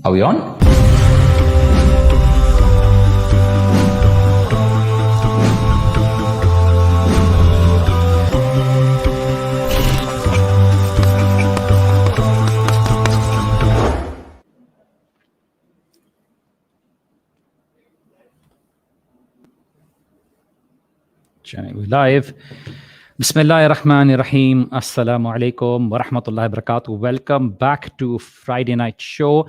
Are we on? Live. Bismillahirrahmanirrahim. Assalamu alaikum wa rahmatullahi wa barakatuh. Welcome back to Friday Night Show.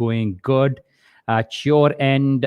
going good at your end.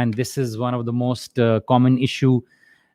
and this is one of the most common issue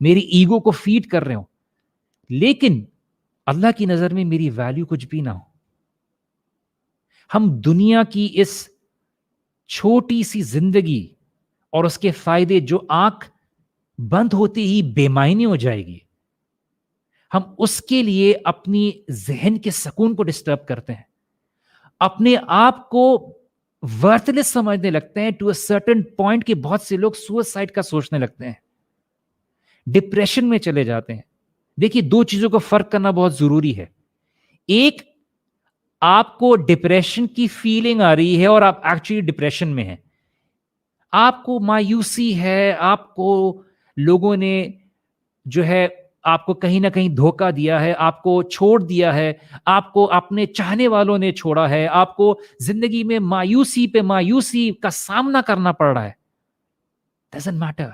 میری ego کو feed کر رہے ہوں، لیکن اللہ کی نظر میں میری ویلیو کچھ بھی نہ ہو. ہم دنیا کی اس چھوٹی سی زندگی اور اس کے فائدے جو آنکھ بند ہوتے ہی بے معنی ہو جائے گی، ہم اس کے لیے اپنی ذہن کے سکون کو ڈسٹرب کرتے ہیں، اپنے آپ کو ورتھ لیس سمجھنے لگتے ہیں ٹو اے سرٹن پوائنٹ کہ بہت سے لوگ سوسائڈ کا سوچنے لگتے ہیں، ڈپریشن میں چلے جاتے ہیں. دیکھیے، دو چیزوں کو فرق کرنا بہت ضروری ہے. ایک، آپ کو ڈپریشن کی فیلنگ آ رہی ہے اور آپ ایکچولی ڈپریشن میں ہیں، آپ کو مایوسی ہے، آپ کو لوگوں نے جو ہے آپ کو کہیں نہ کہیں دھوکہ دیا ہے، آپ کو چھوڑ دیا ہے، آپ کو اپنے چاہنے والوں نے چھوڑا ہے، آپ کو زندگی میں مایوسی پہ مایوسی کا سامنا کرنا پڑ رہا ہے. Doesn't matter.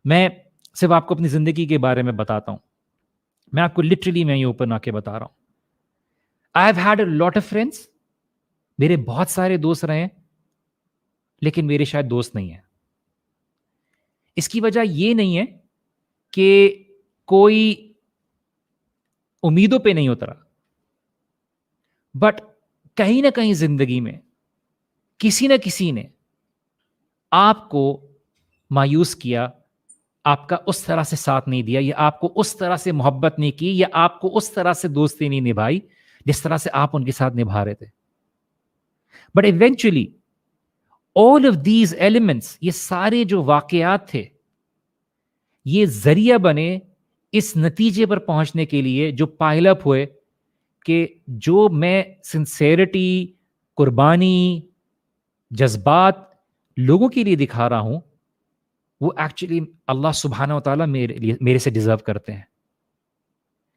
میں صرف آپ کو اپنی زندگی کے بارے میں بتاتا ہوں، میں آپ کو لٹرلی میں یہ اوپن آ کے بتا رہا ہوں. I have had a lot of friends, میرے بہت سارے دوست رہے ہیں، لیکن میرے شاید دوست نہیں ہیں. اس کی وجہ یہ نہیں ہے کہ کوئی امیدوں پہ نہیں اترا، بٹ کہیں نہ کہیں زندگی میں کسی نہ کسی نے آپ کو مایوس کیا، آپ کا اس طرح سے ساتھ نہیں دیا، یا آپ کو اس طرح سے محبت نہیں کی، یا آپ کو اس طرح سے دوستی نہیں نبھائی جس طرح سے آپ ان کے ساتھ نبھا رہے تھے. But eventually all of these elements، یہ سارے جو واقعات تھے، یہ ذریعہ بنے اس نتیجے پر پہنچنے کے لیے جو پائل اپ ہوئے کہ جو میں سنسیئرٹی، قربانی، جذبات لوگوں کے لیے دکھا رہا ہوں، وہ ایکچولی اللہ سبحانہ و تعالیٰ میرے سے ڈیزرو کرتے ہیں،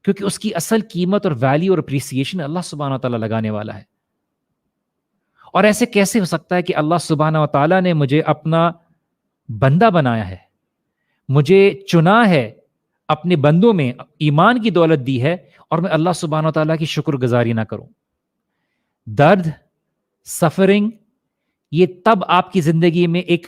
کیونکہ اس کی اصل قیمت اور ویلیو اور اپریسیشن اللہ سبحانہ و تعالیٰ لگانے والا ہے. اور ایسے کیسے ہو سکتا ہے کہ اللہ سبحانہ و تعالیٰ نے مجھے اپنا بندہ بنایا ہے، مجھے چنا ہے، اپنے بندوں میں ایمان کی دولت دی ہے، اور میں اللہ سبحانہ و تعالیٰ کی شکر گزاری نہ کروں؟ درد، سفرنگ، یہ تب آپ کی زندگی میں ایک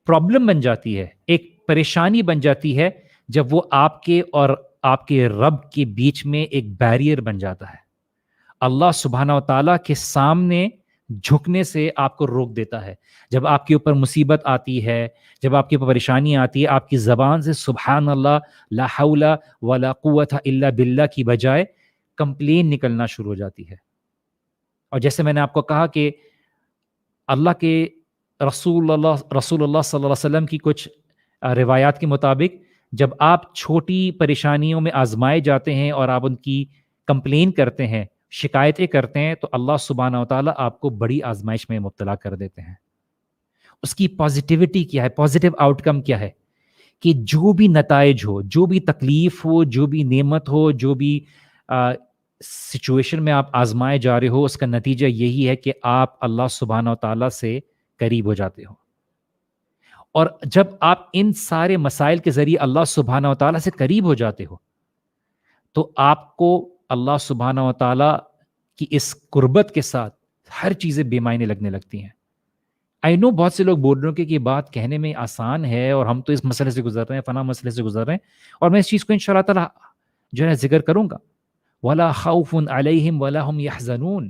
پرابلم بن جاتی ہے، ایک پریشانی بن جاتی ہے، جب وہ آپ کے اور آپ کے رب کے بیچ میں ایک بیریئر بن جاتا ہے. اللہ سبحانہ و تعالیٰ کے سامنے جھکنے سے آپ کو روک دیتا ہے. جب آپ کے اوپر مصیبت آتی ہے، جب آپ کے اوپر پریشانی آتی ہے، آپ کی زبان سے سبحان اللہ، لا حول ولا قوت الا باللہ کی بجائے کمپلین نکلنا شروع ہو جاتی ہے. اور جیسے میں نے آپ کو کہا کہ اللہ کے رسول اللہ صلی اللہ علیہ وسلم کی کچھ روایات کے مطابق جب آپ چھوٹی پریشانیوں میں آزمائے جاتے ہیں اور آپ ان کی کمپلین کرتے ہیں، شکایتیں کرتے ہیں، تو اللہ سبحانہ و تعالیٰ آپ کو بڑی آزمائش میں مبتلا کر دیتے ہیں. اس کی پازیٹیوٹی کیا ہے، پازیٹیو آؤٹ کم کیا ہے؟ کہ جو بھی نتائج ہو، جو بھی تکلیف ہو، جو بھی نعمت ہو، جو بھی سچویشن میں آپ آزمائے جا رہے ہو، اس کا نتیجہ یہی ہے کہ آپ اللہ سبحانہ و تعالیٰ سے قریب ہو جاتے ہو. اور جب آپ ان سارے مسائل کے ذریعے اللہ سبحانہ و تعالیٰ سے قریب ہو جاتے ہو، تو آپ کو اللہ سبحانہ و تعالیٰ کی اس قربت کے ساتھ ہر چیزیں بے معنی لگنے لگتی ہیں. آئی نو بہت سے لوگ بول رہے ہیں کہ یہ بات کہنے میں آسان ہے اور ہم تو اس مسئلے سے گزر رہے ہیں، فلاں مسئلے سے گزر رہے ہیں، اور میں اس چیز کو انشاءاللہ تعالیٰ جو ہے ذکر کروں گا. وَلَا خَوْفٌ عَلَيْهِمْ وَلَا هُمْ يَحْزَنُونَ.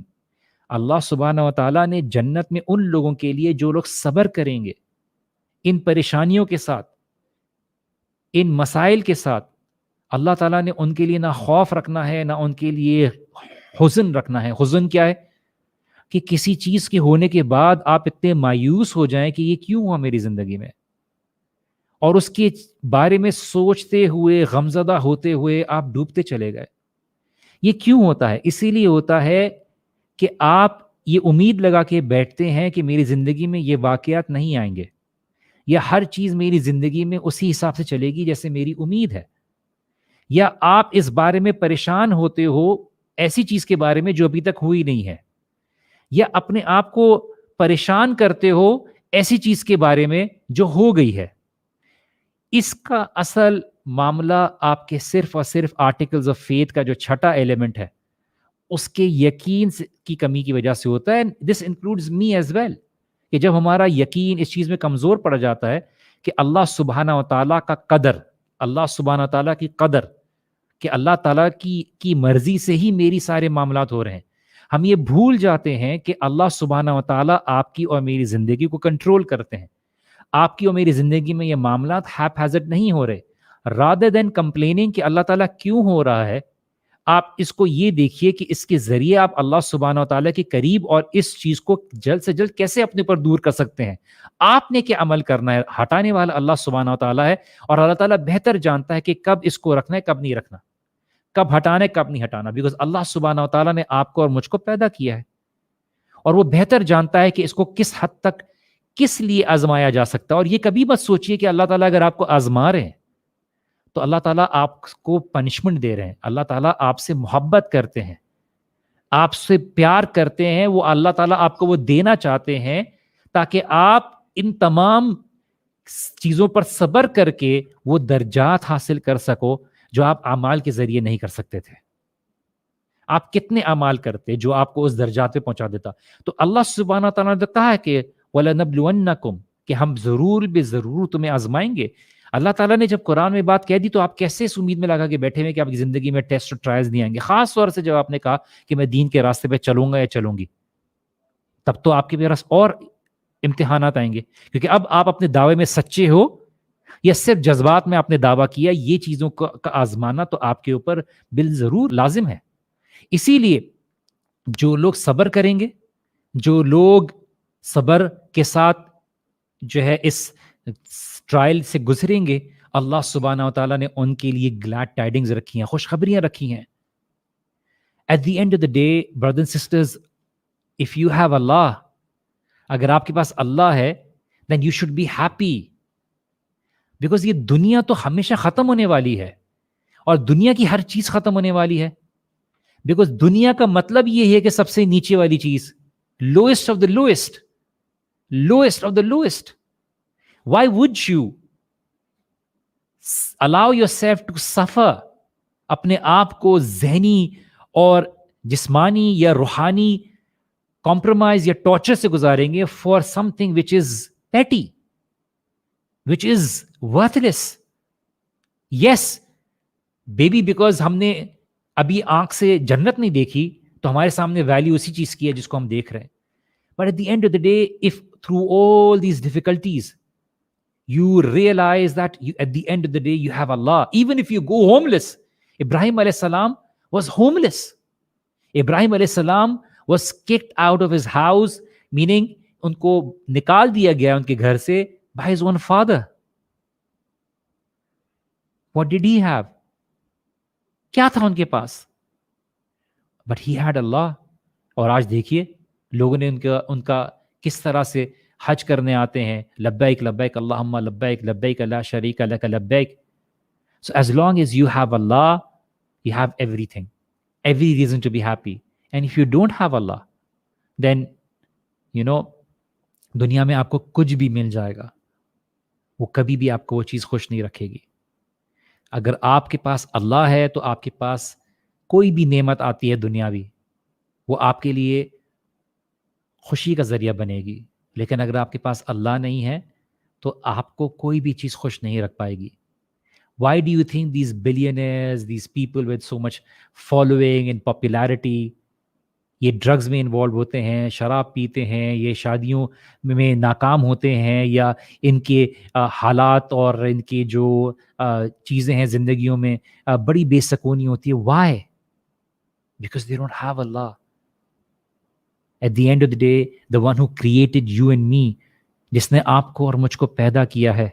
اللہ سبحانہ و تعالیٰ نے جنت میں ان لوگوں کے لیے جو لوگ صبر کریں گے ان پریشانیوں کے ساتھ، ان مسائل کے ساتھ، اللہ تعالیٰ نے ان کے لیے نہ خوف رکھنا ہے، نہ ان کے لیے حزن رکھنا ہے. حزن کیا ہے؟ کہ کسی چیز کے ہونے کے بعد آپ اتنے مایوس ہو جائیں کہ یہ کیوں ہوا میری زندگی میں، اور اس کے بارے میں سوچتے ہوئے، غمزدہ ہوتے ہوئے آپ ڈوبتے چلے گئے. یہ کیوں ہوتا ہے؟ اسی لیے ہوتا ہے کہ آپ یہ امید لگا کے بیٹھتے ہیں کہ میری زندگی میں یہ واقعات نہیں آئیں گے، یا ہر چیز میری زندگی میں اسی حساب سے چلے گی جیسے میری امید ہے. یا آپ اس بارے میں پریشان ہوتے ہو ایسی چیز کے بارے میں جو ابھی تک ہوئی نہیں ہے، یا اپنے آپ کو پریشان کرتے ہو ایسی چیز کے بارے میں جو ہو گئی ہے. اس کا اصل معاملہ آپ کے صرف اور صرف آرٹیکلز آف فیتھ کا جو چھٹا ایلیمنٹ ہے اس کے یقین کی کمی کی وجہ سے ہوتا ہے. دس انکلوڈز می ایز ویل، کہ جب ہمارا یقین اس چیز میں کمزور پڑ جاتا ہے کہ اللہ سبحانہ و تعالیٰ کا قدر، اللہ سبحانہ و تعالیٰ کی قدر، کہ اللہ تعالیٰ کی مرضی سے ہی میری سارے معاملات ہو رہے ہیں. ہم یہ بھول جاتے ہیں کہ اللہ سبحانہ و تعالیٰ آپ کی اور میری زندگی کو کنٹرول کرتے ہیں. آپ کی اور میری زندگی میں یہ معاملات ہیپ ہیزرڈ نہیں ہو رہے. رادر دین کمپلیننگ کہ اللہ تعالیٰ کیوں ہو رہا ہے، آپ اس کو یہ دیکھیے کہ اس کے ذریعے آپ اللہ سبحانہ و تعالیٰ کے قریب اور اس چیز کو جلد سے جلد کیسے اپنے پر دور کر سکتے ہیں. آپ نے کیا عمل کرنا ہے، ہٹانے والا اللہ سبحانہ و تعالیٰ ہے، اور اللہ تعالیٰ بہتر جانتا ہے کہ کب اس کو رکھنا ہے، کب نہیں رکھنا، کب ہٹانا ہے، کب نہیں ہٹانا. بیکاز اللہ سبحانہ و تعالیٰ نے آپ کو اور مجھ کو پیدا کیا ہے، اور وہ بہتر جانتا ہے کہ اس کو کس حد تک کس لیے آزمایا جا سکتا ہے. اور یہ کبھی مت سوچئے کہ اللہ تعالیٰ اگر آپ کو آزما رہے ہیں تو اللہ تعالیٰ آپ کو پنشمنٹ دے رہے ہیں. اللہ تعالیٰ آپ سے محبت کرتے ہیں، آپ سے پیار کرتے ہیں. وہ اللہ تعالیٰ آپ کو وہ دینا چاہتے ہیں تاکہ آپ ان تمام چیزوں پر صبر کر کے وہ درجات حاصل کر سکو جو آپ اعمال کے ذریعے نہیں کر سکتے تھے. آپ کتنے اعمال کرتے جو آپ کو اس درجات پہ پہنچا دیتا. تو اللہ سبحانہ تعالیٰ نے کہا ہے کہ وَلَنَبْلُوَنَّكُمْ، کہ ہم ضرور بے ضرور تمہیں آزمائیں گے. اللہ تعالیٰ نے جب قرآن میں بات کہہ دی تو آپ کیسے اس امید میں لگا کے بیٹھے ہوئے کہ آپ کی زندگی میں ٹیسٹ اور ٹرائلز نہیں آئیں گے. خاص طور سے جب آپ نے کہا کہ میں دین کے راستے پہ چلوں گا یا چلوں گی، تب تو آپ کے پاس اور امتحانات آئیں گے. کیونکہ اب آپ اپنے دعوے میں سچے ہو یا صرف جذبات میں آپ نے دعویٰ کیا، یہ چیزوں کا آزمانا تو آپ کے اوپر بالضرور لازم ہے. اسی لیے جو لوگ صبر کریں گے، جو لوگ صبر کے ساتھ جو ہے اس ٹرائل سے گزریں گے، اللہ سبحانہ و تعالیٰ نے ان کے لیے گلیڈ ٹائڈنگز رکھی ہیں، خوشخبریاں رکھی ہیں. At the end of the day brothers and sisters, if you have Allah, اگر آپ کے پاس اللہ ہے then you should be happy. Because یہ دنیا تو ہمیشہ ختم ہونے والی ہے، اور دنیا کی ہر چیز ختم ہونے والی ہے. بیکاز دنیا کا مطلب یہ ہے کہ سب سے نیچے والی چیز، lowest of the lowest, lowest of the lowest. Why would you allow yourself to suffer؟ اپنے آپ کو ذہنی اور جسمانی یا روحانی کمپرومائز یا ٹارچر سے گزاریں گے for something which is petty, which is worthless. Yes, baby, because ہم نے ابھی آنکھ سے جنت نہیں دیکھی تو ہمارے سامنے ویلیو اسی چیز کی ہے جس کو ہم دیکھ رہے ہیں. But at the end of the day, if through all these difficulties, you realize that at the end of the day, you have Allah. Even if you go homeless, Ibrahim alayhi salam was homeless. Ibrahim alayhi salam was kicked out of his house, meaning unko nikal diya gaya unke ghar se by his own father. What did he have? Kya tha unke paas? But he had Allah. اور آج دیکھیے لوگوں نے ان کا کس طرح سے حج کرنے آتے ہیں، لبیک لبیک اللہم لبیک لبیک لا شریک لک لبیک. So as long as you have Allah, you have everything, every reason to be happy. And if you don't have Allah, then دنیا میں آپ کو کچھ بھی مل جائے گا، وہ کبھی بھی آپ کو وہ چیز خوش نہیں رکھے گی. اگر آپ کے پاس اللہ ہے تو آپ کے پاس کوئی بھی نعمت آتی ہے دنیاوی، وہ آپ کے لیے خوشی کا ذریعہ بنے گی. لیکن اگر آپ کے پاس اللہ نہیں ہے تو آپ کو کوئی بھی چیز خوش نہیں رکھ پائے گی. Why do you think these billionaires, these people with so much following and popularity, یہ ڈرگز میں انوالو ہوتے ہیں، شراب پیتے ہیں، یہ شادیوں میں ناکام ہوتے ہیں، یا ان کے حالات اور ان کی جو چیزیں ہیں زندگیوں میں بڑی بے سکونی ہوتی ہے؟ Why? Because they don't have Allah. At the end of the day, the one who created you and me, جس نے آپ کو اور مجھ کو پیدا کیا ہے،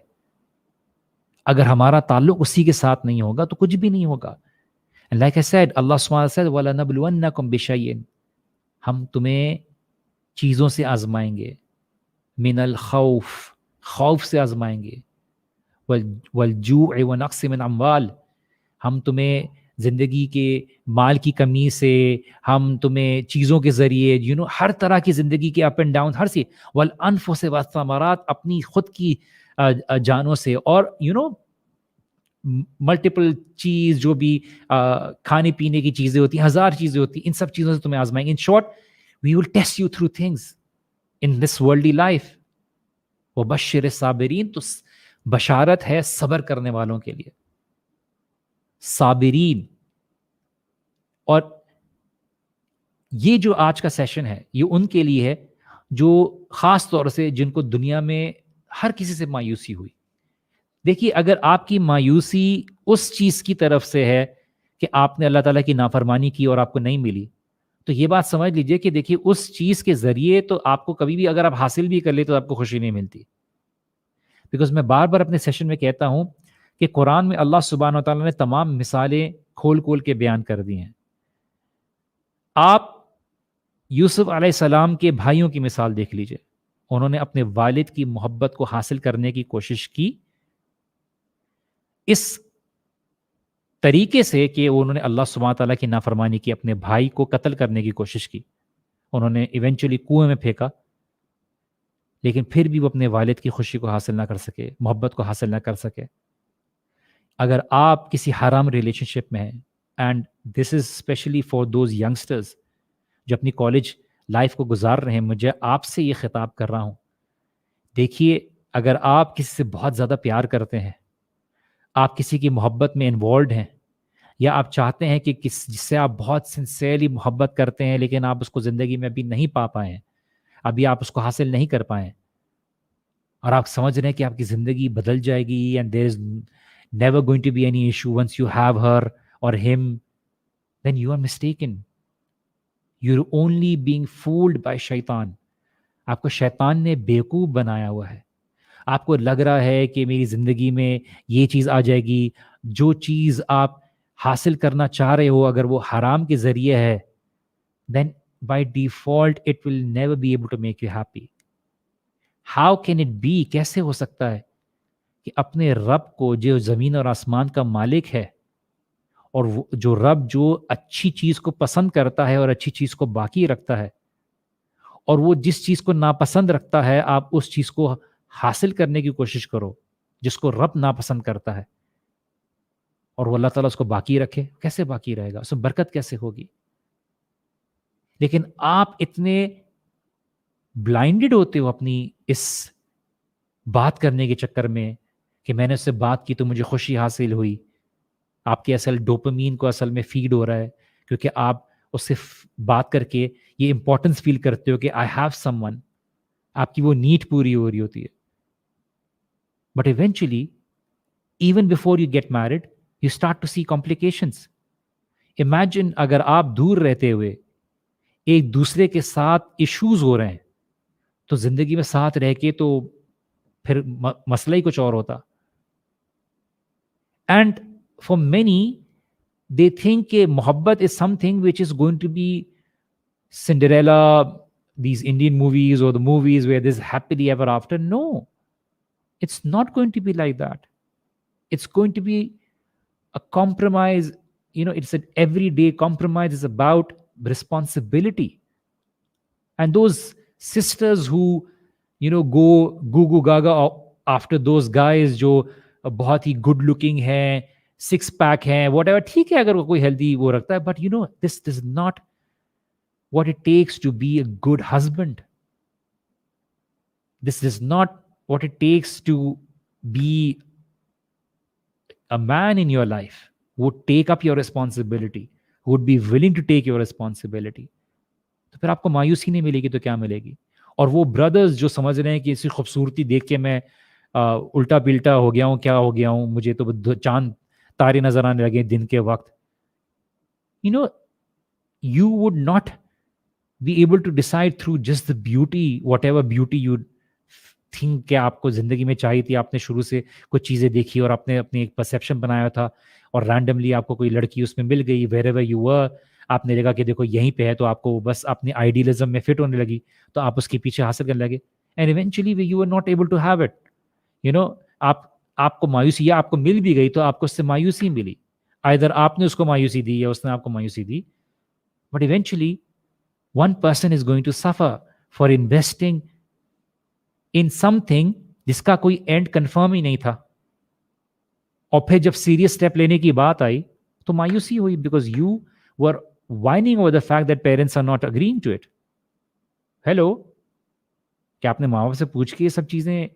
اگر ہمارا تعلق اسی کے ساتھ نہیں ہوگا تو کچھ بھی نہیں ہوگا. And like I said, Allah subhanahu said, وَلَنَبْلُوَنَّكُمْ بِشَيْءٍ، ہم تمہیں چیزوں سے آزمائیں گے، من الخوف، خوف سے آزمائیں گے، والجوع ونقص من اموال، ہم تمہیں زندگی کے مال کی کمی سے، ہم تمہیں چیزوں کے ذریعے ہر طرح کی زندگی کے اپ اینڈ ڈاؤن، ہر سے والانفس والثمرات، اپنی خود کی جانوں سے، اور ملٹیپل چیز جو بھی کھانے پینے کی چیزیں ہوتی ہیں، ہزار چیزیں ہوتی ہیں، ان سب چیزوں سے تمہیں آزمائیں گے. In short we will test you through things in this worldly life. وبشر الصابرین، تو بشارت ہے صبر کرنے والوں کے لیے، صابرین. اور یہ جو آج کا سیشن ہے یہ ان کے لیے ہے جو خاص طور سے جن کو دنیا میں ہر کسی سے مایوسی ہوئی. دیکھیے اگر آپ کی مایوسی اس چیز کی طرف سے ہے کہ آپ نے اللہ تعالیٰ کی نافرمانی کی اور آپ کو نہیں ملی، تو یہ بات سمجھ لیجئے کہ دیکھیے اس چیز کے ذریعے تو آپ کو کبھی بھی اگر آپ حاصل بھی کر لیں تو آپ کو خوشی نہیں ملتی. بیکاز میں بار بار اپنے سیشن میں کہتا ہوں کہ قرآن میں اللہ سبحانہ و تعالیٰ نے تمام مثالیں کھول کھول کے بیان کر دی ہیں. آپ یوسف علیہ السلام کے بھائیوں کی مثال دیکھ لیجئے، انہوں نے اپنے والد کی محبت کو حاصل کرنے کی کوشش کی اس طریقے سے کہ انہوں نے اللہ سبحانہ تعالیٰ کی نافرمانی کی، اپنے بھائی کو قتل کرنے کی کوشش کی، انہوں نے ایونچولی کنویں میں پھینکا، لیکن پھر بھی وہ اپنے والد کی خوشی کو حاصل نہ کر سکے، محبت کو حاصل نہ کر سکے. اگر آپ کسی حرام ریلیشن شپ میں ہیں، and this is specially for those youngsters جو اپنی کالج لائف کو گزار رہے ہیں، مجھے آپ سے یہ خطاب کر رہا ہوں، دیکھیے اگر آپ کسی سے بہت زیادہ پیار کرتے ہیں، آپ کسی کی محبت میں انوالوڈ ہیں، یا آپ چاہتے ہیں کہ جس سے آپ بہت سنسیئرلی محبت کرتے ہیں لیکن آپ اس کو زندگی میں ابھی نہیں پا پائے ہیں، ابھی آپ اس کو حاصل نہیں کر پائے، اور آپ سمجھ رہے ہیں کہ آپ کی زندگی بدل جائے گی and there is never going to be any issue once you have ہر اور ہم، then you are mistaken. You are only being fooled by شیطان. آپ کو شیطان نے بیوقوف بنایا ہوا ہے. آپ کو لگ رہا ہے کہ میری زندگی میں یہ چیز آ جائے گی، جو چیز آپ حاصل کرنا چاہ رہے ہو اگر وہ حرام کے ذریعے ہے، then by default it will never be able to make you happy. How can it be؟ کیسے ہو سکتا ہے کہ اپنے رب کو جو زمین اور آسمان کا مالک ہے، اور جو رب جو اچھی چیز کو پسند کرتا ہے اور اچھی چیز کو باقی رکھتا ہے، اور وہ جس چیز کو ناپسند رکھتا ہے آپ اس چیز کو حاصل کرنے کی کوشش کرو جس کو رب ناپسند کرتا ہے، اور وہ اللہ تعالیٰ اس کو باقی رکھے، کیسے باقی رہے گا؟ اس میں برکت کیسے ہوگی؟ لیکن آپ اتنے بلائنڈڈ ہوتے ہو اپنی اس بات کرنے کے چکر میں کہ میں نے اس سے بات کی تو مجھے خوشی حاصل ہوئی. آپ کے اصل ڈوپامین کو اصل میں فیڈ ہو رہا ہے کیونکہ آپ اس سے بات کر کے یہ امپورٹنس فیل کرتے ہو کہ آئی ہیو سم ون، آپ کی وہ نیڈ پوری ہو رہی ہوتی ہے. But eventually even before you get married you start to see complications. Imagine اگر آپ دور رہتے ہوئے ایک دوسرے کے ساتھ ایشوز ہو رہے ہیں تو زندگی میں ساتھ رہ کے تو پھر مسئلہ ہی کچھ اور ہوتا. And for many they think کہ محبت is something which is going to be Cinderella, these Indian movies اور the movies where there's happily ever after. No, it's not going to be like that. It's going to be a compromise. It's an everyday compromise. Is about responsibility. And those sisters who go goo gaga after those guys جو بہت ہی good looking ہیں، six pack ہیں، what ever, ٹھیک ہے اگر وہ کوئی healthy وہ رکھتا ہے، but this is not what it takes to be a good husband. This is not what it takes to be a man in your life who would take up your responsibility, who would be willing to take your responsibility. تو پھر آپ کو مایوسی نہیں ملے گی تو کیا ملے گی؟ اور وہ بردرز جو سمجھ رہے ہیں کہ اسی خوبصورتی دیکھ کے میں الٹا پلٹا ہو گیا ہوں، کیا ہو گیا ہوں، مجھے تو چاند تارے نظر آنے لگے دن کے وقت. You would not be able to decide through just the beauty, whatever beauty you think کہ آپ کو زندگی میں چاہیے تھی. آپ نے شروع سے کچھ چیزیں دیکھی اور آپ نے اپنی ایک پرسیپشن بنایا تھا اور رینڈملی آپ کو کوئی لڑکی اس میں مل گئی، wherever you were آپ نے لگا کہ دیکھو یہیں پہ ہے، تو آپ کو بس اپنی آئیڈیلزم میں فٹ ہونے لگی تو آپ اس کے پیچھے حاصل کرنے لگے. And eventually you were not able to have it. آپ کو مایوسی، یا آپ کو مل بھی گئی تو آپ کو اس سے مایوسی ملی، either آپ نے اس کو مایوسی دی یا اس نے آپ کو مایوسی دی. But eventually one person is going to suffer for investing in something جس کا کوئی اینڈ کنفرم ہی نہیں تھا، اور پھر جب سیریس اسٹیپ لینے کی بات آئی تو مایوسی ہوئی because you were whining over the fact that parents are not agreeing to it. Hello, کیا آپ نے ماں باپ سے پوچھ کے یہ سب چیزیں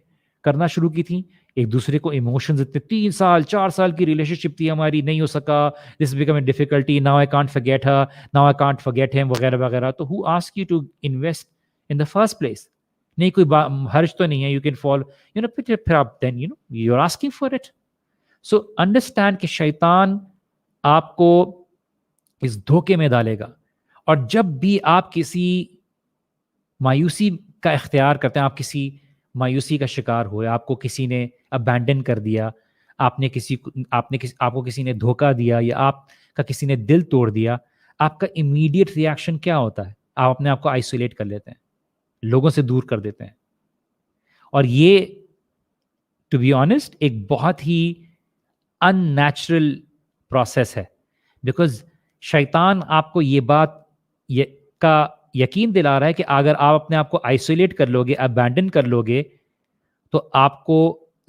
کرنا شروع کی تھیں, ایک دوسرے کو ایموشنز اتنے 3 سال 4 سال کی ریلیشن شپ تھی ہماری, نہیں ہو سکا, this became a difficulty, now I can't forget her, now I can't forget him, وغیرہ وغیرہ. تو who ask you to invest in the first place? نہیں, کوئی حرج تو نہیں ہے, you can fall, you know, پھر آپ then you know you are asking for it. So understand کہ شیطان آپ کو اس دھوکے میں ڈالے گا, اور جب بھی آپ کسی مایوسی کا اختیار کرتے ہیں, آپ کسی مایوسی کا شکار ہوئے, آپ کو کسی نے ابینڈن کر دیا, آپ کو کسی نے دھوکہ دیا, یا آپ کا کسی نے دل توڑ دیا, آپ کا امیڈیٹ ریاکشن کیا ہوتا ہے؟ آپ اپنے آپ کو آئسولیٹ کر لیتے ہیں, لوگوں سے دور کر دیتے ہیں. اور یہ ٹو بی آنیسٹ ایک بہت ہی ان نیچرل پروسیس ہے, بیکاز شیطان آپ کو یہ بات کا یقین دلا رہا ہے کہ اگر آپ اپنے آپ کو آئسولیٹ کر لو گے, ابینڈن کر لو گے, تو آپ کو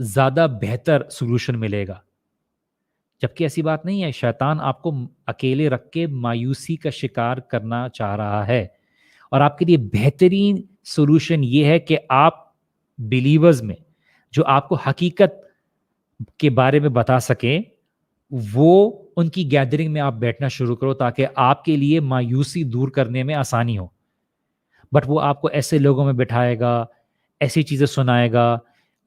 زیادہ بہتر سولوشن ملے گا. جبکہ ایسی بات نہیں ہے. شیطان آپ کو اکیلے رکھ کے مایوسی کا شکار کرنا چاہ رہا ہے, اور آپ کے لیے بہترین سولوشن یہ ہے کہ آپ بلیورز میں جو آپ کو حقیقت کے بارے میں بتا سکیں, وہ ان کی گیدرنگ میں آپ بیٹھنا شروع کرو, تاکہ آپ کے لیے مایوسی دور کرنے میں آسانی ہو. بٹ وہ آپ کو ایسے لوگوں میں بٹھائے گا, ایسی چیزیں سنائے گا,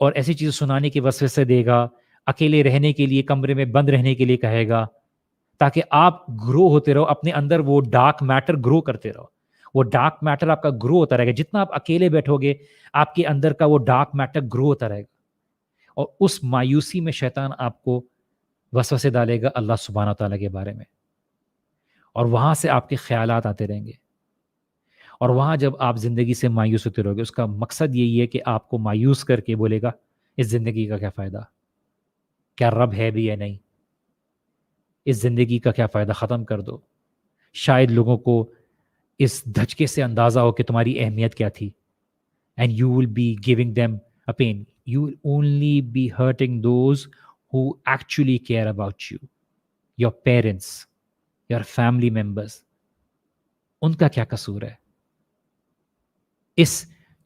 اور ایسی چیزیں سنانے کی وسوسے دے گا, اکیلے رہنے کے لیے, کمرے میں بند رہنے کے لیے کہے گا, تاکہ آپ گرو ہوتے رہو اپنے اندر, وہ ڈارک میٹر گرو کرتے رہو. وہ ڈارک میٹر آپ کا گرو ہوتا رہے گا. جتنا آپ اکیلے بیٹھو گے, آپ کے اندر کا وہ ڈارک میٹر گرو ہوتا رہے گا, اور اس مایوسی میں شیطان آپ کو وسوسے ڈالے گا اللہ سبحانہ تعالیٰ کے بارے میں, اور وہاں سے آپ کے خیالات آتے رہیں گے. اور وہاں جب آپ زندگی سے مایوس ہوتے رہو گے, اس کا مقصد یہی ہے کہ آپ کو مایوس کر کے بولے گا اس زندگی کا کیا فائدہ, کیا رب ہے بھی یا نہیں, اس زندگی کا کیا فائدہ, ختم کر دو. شاید لوگوں کو اس دھچکے سے اندازہ ہو کہ تمہاری اہمیت کیا تھی, and you will be giving them a pain. You will only be hurting those who actually care about you, your parents, your family members. ان کا کیا قصور ہے اس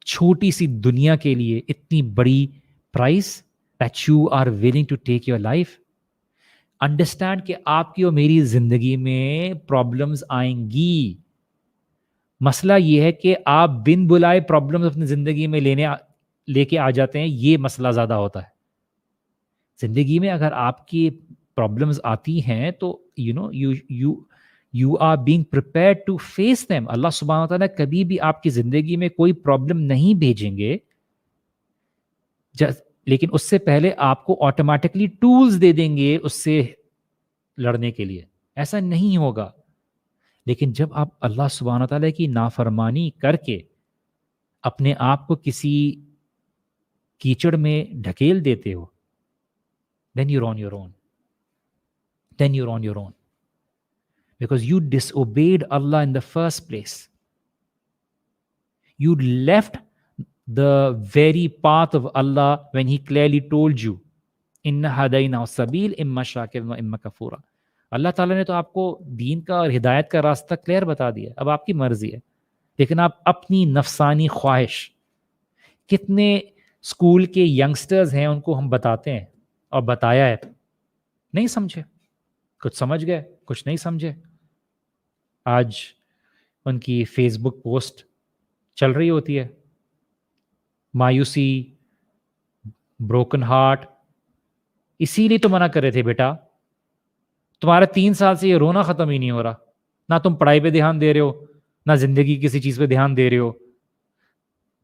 چھوٹی سی دنیا کے لیے اتنی بڑی price that you are willing to take your life? Understand کہ آپ کی اور میری زندگی میں پرابلمز آئیں گی. مسئلہ یہ ہے کہ آپ بن بلائے پرابلمز اپنی زندگی میں لے کے آ جاتے ہیں, یہ مسئلہ زیادہ ہوتا ہے. زندگی میں اگر آپ کی پرابلمز آتی ہیں تو you are being prepared to face them. اللہ سبحانہ تعالیٰ کبھی بھی آپ کی زندگی میں کوئی پرابلم نہیں بھیجیں گے, لیکن اس سے پہلے آپ کو آٹومیٹکلی ٹولز دے دیں گے اس سے لڑنے کے لیے. ایسا نہیں ہوگا. لیکن جب آپ اللہ سبحانہ تعالیٰ کی نافرمانی کر کے اپنے آپ کو کسی کیچڑ میں ڈھکیل دیتے ہو, then you're on your own. Then you're on your own. Because you disobeyed Allah in the first place. You left the very path of Allah when He clearly told you, Inna hadayna sabil imma shakiran wa imma kafura. اللہ تعالیٰ نے تو آپ کو دین کا اور ہدایت کا راستہ کلیئر بتا دیا, اب آپ کی مرضی ہے. لیکن آپ اپنی نفسانی خواہش, کتنے اسکول کے ینگسٹرز ہیں ان کو ہم بتاتے ہیں اور بتایا ہے, نہیں سمجھے, کچھ سمجھ گئے, کچھ نہیں سمجھے. آج ان کی فیس بک پوسٹ چل رہی ہوتی ہے, مایوسی, بروکن ہارٹ. اسی لیے تو منع کر رہے تھے, بیٹا تمہارا 3 سال سے یہ رونا ختم ہی نہیں ہو رہا, نہ تم پڑھائی پہ دھیان دے رہے ہو, نہ زندگی کسی چیز پہ دھیان دے رہے ہو,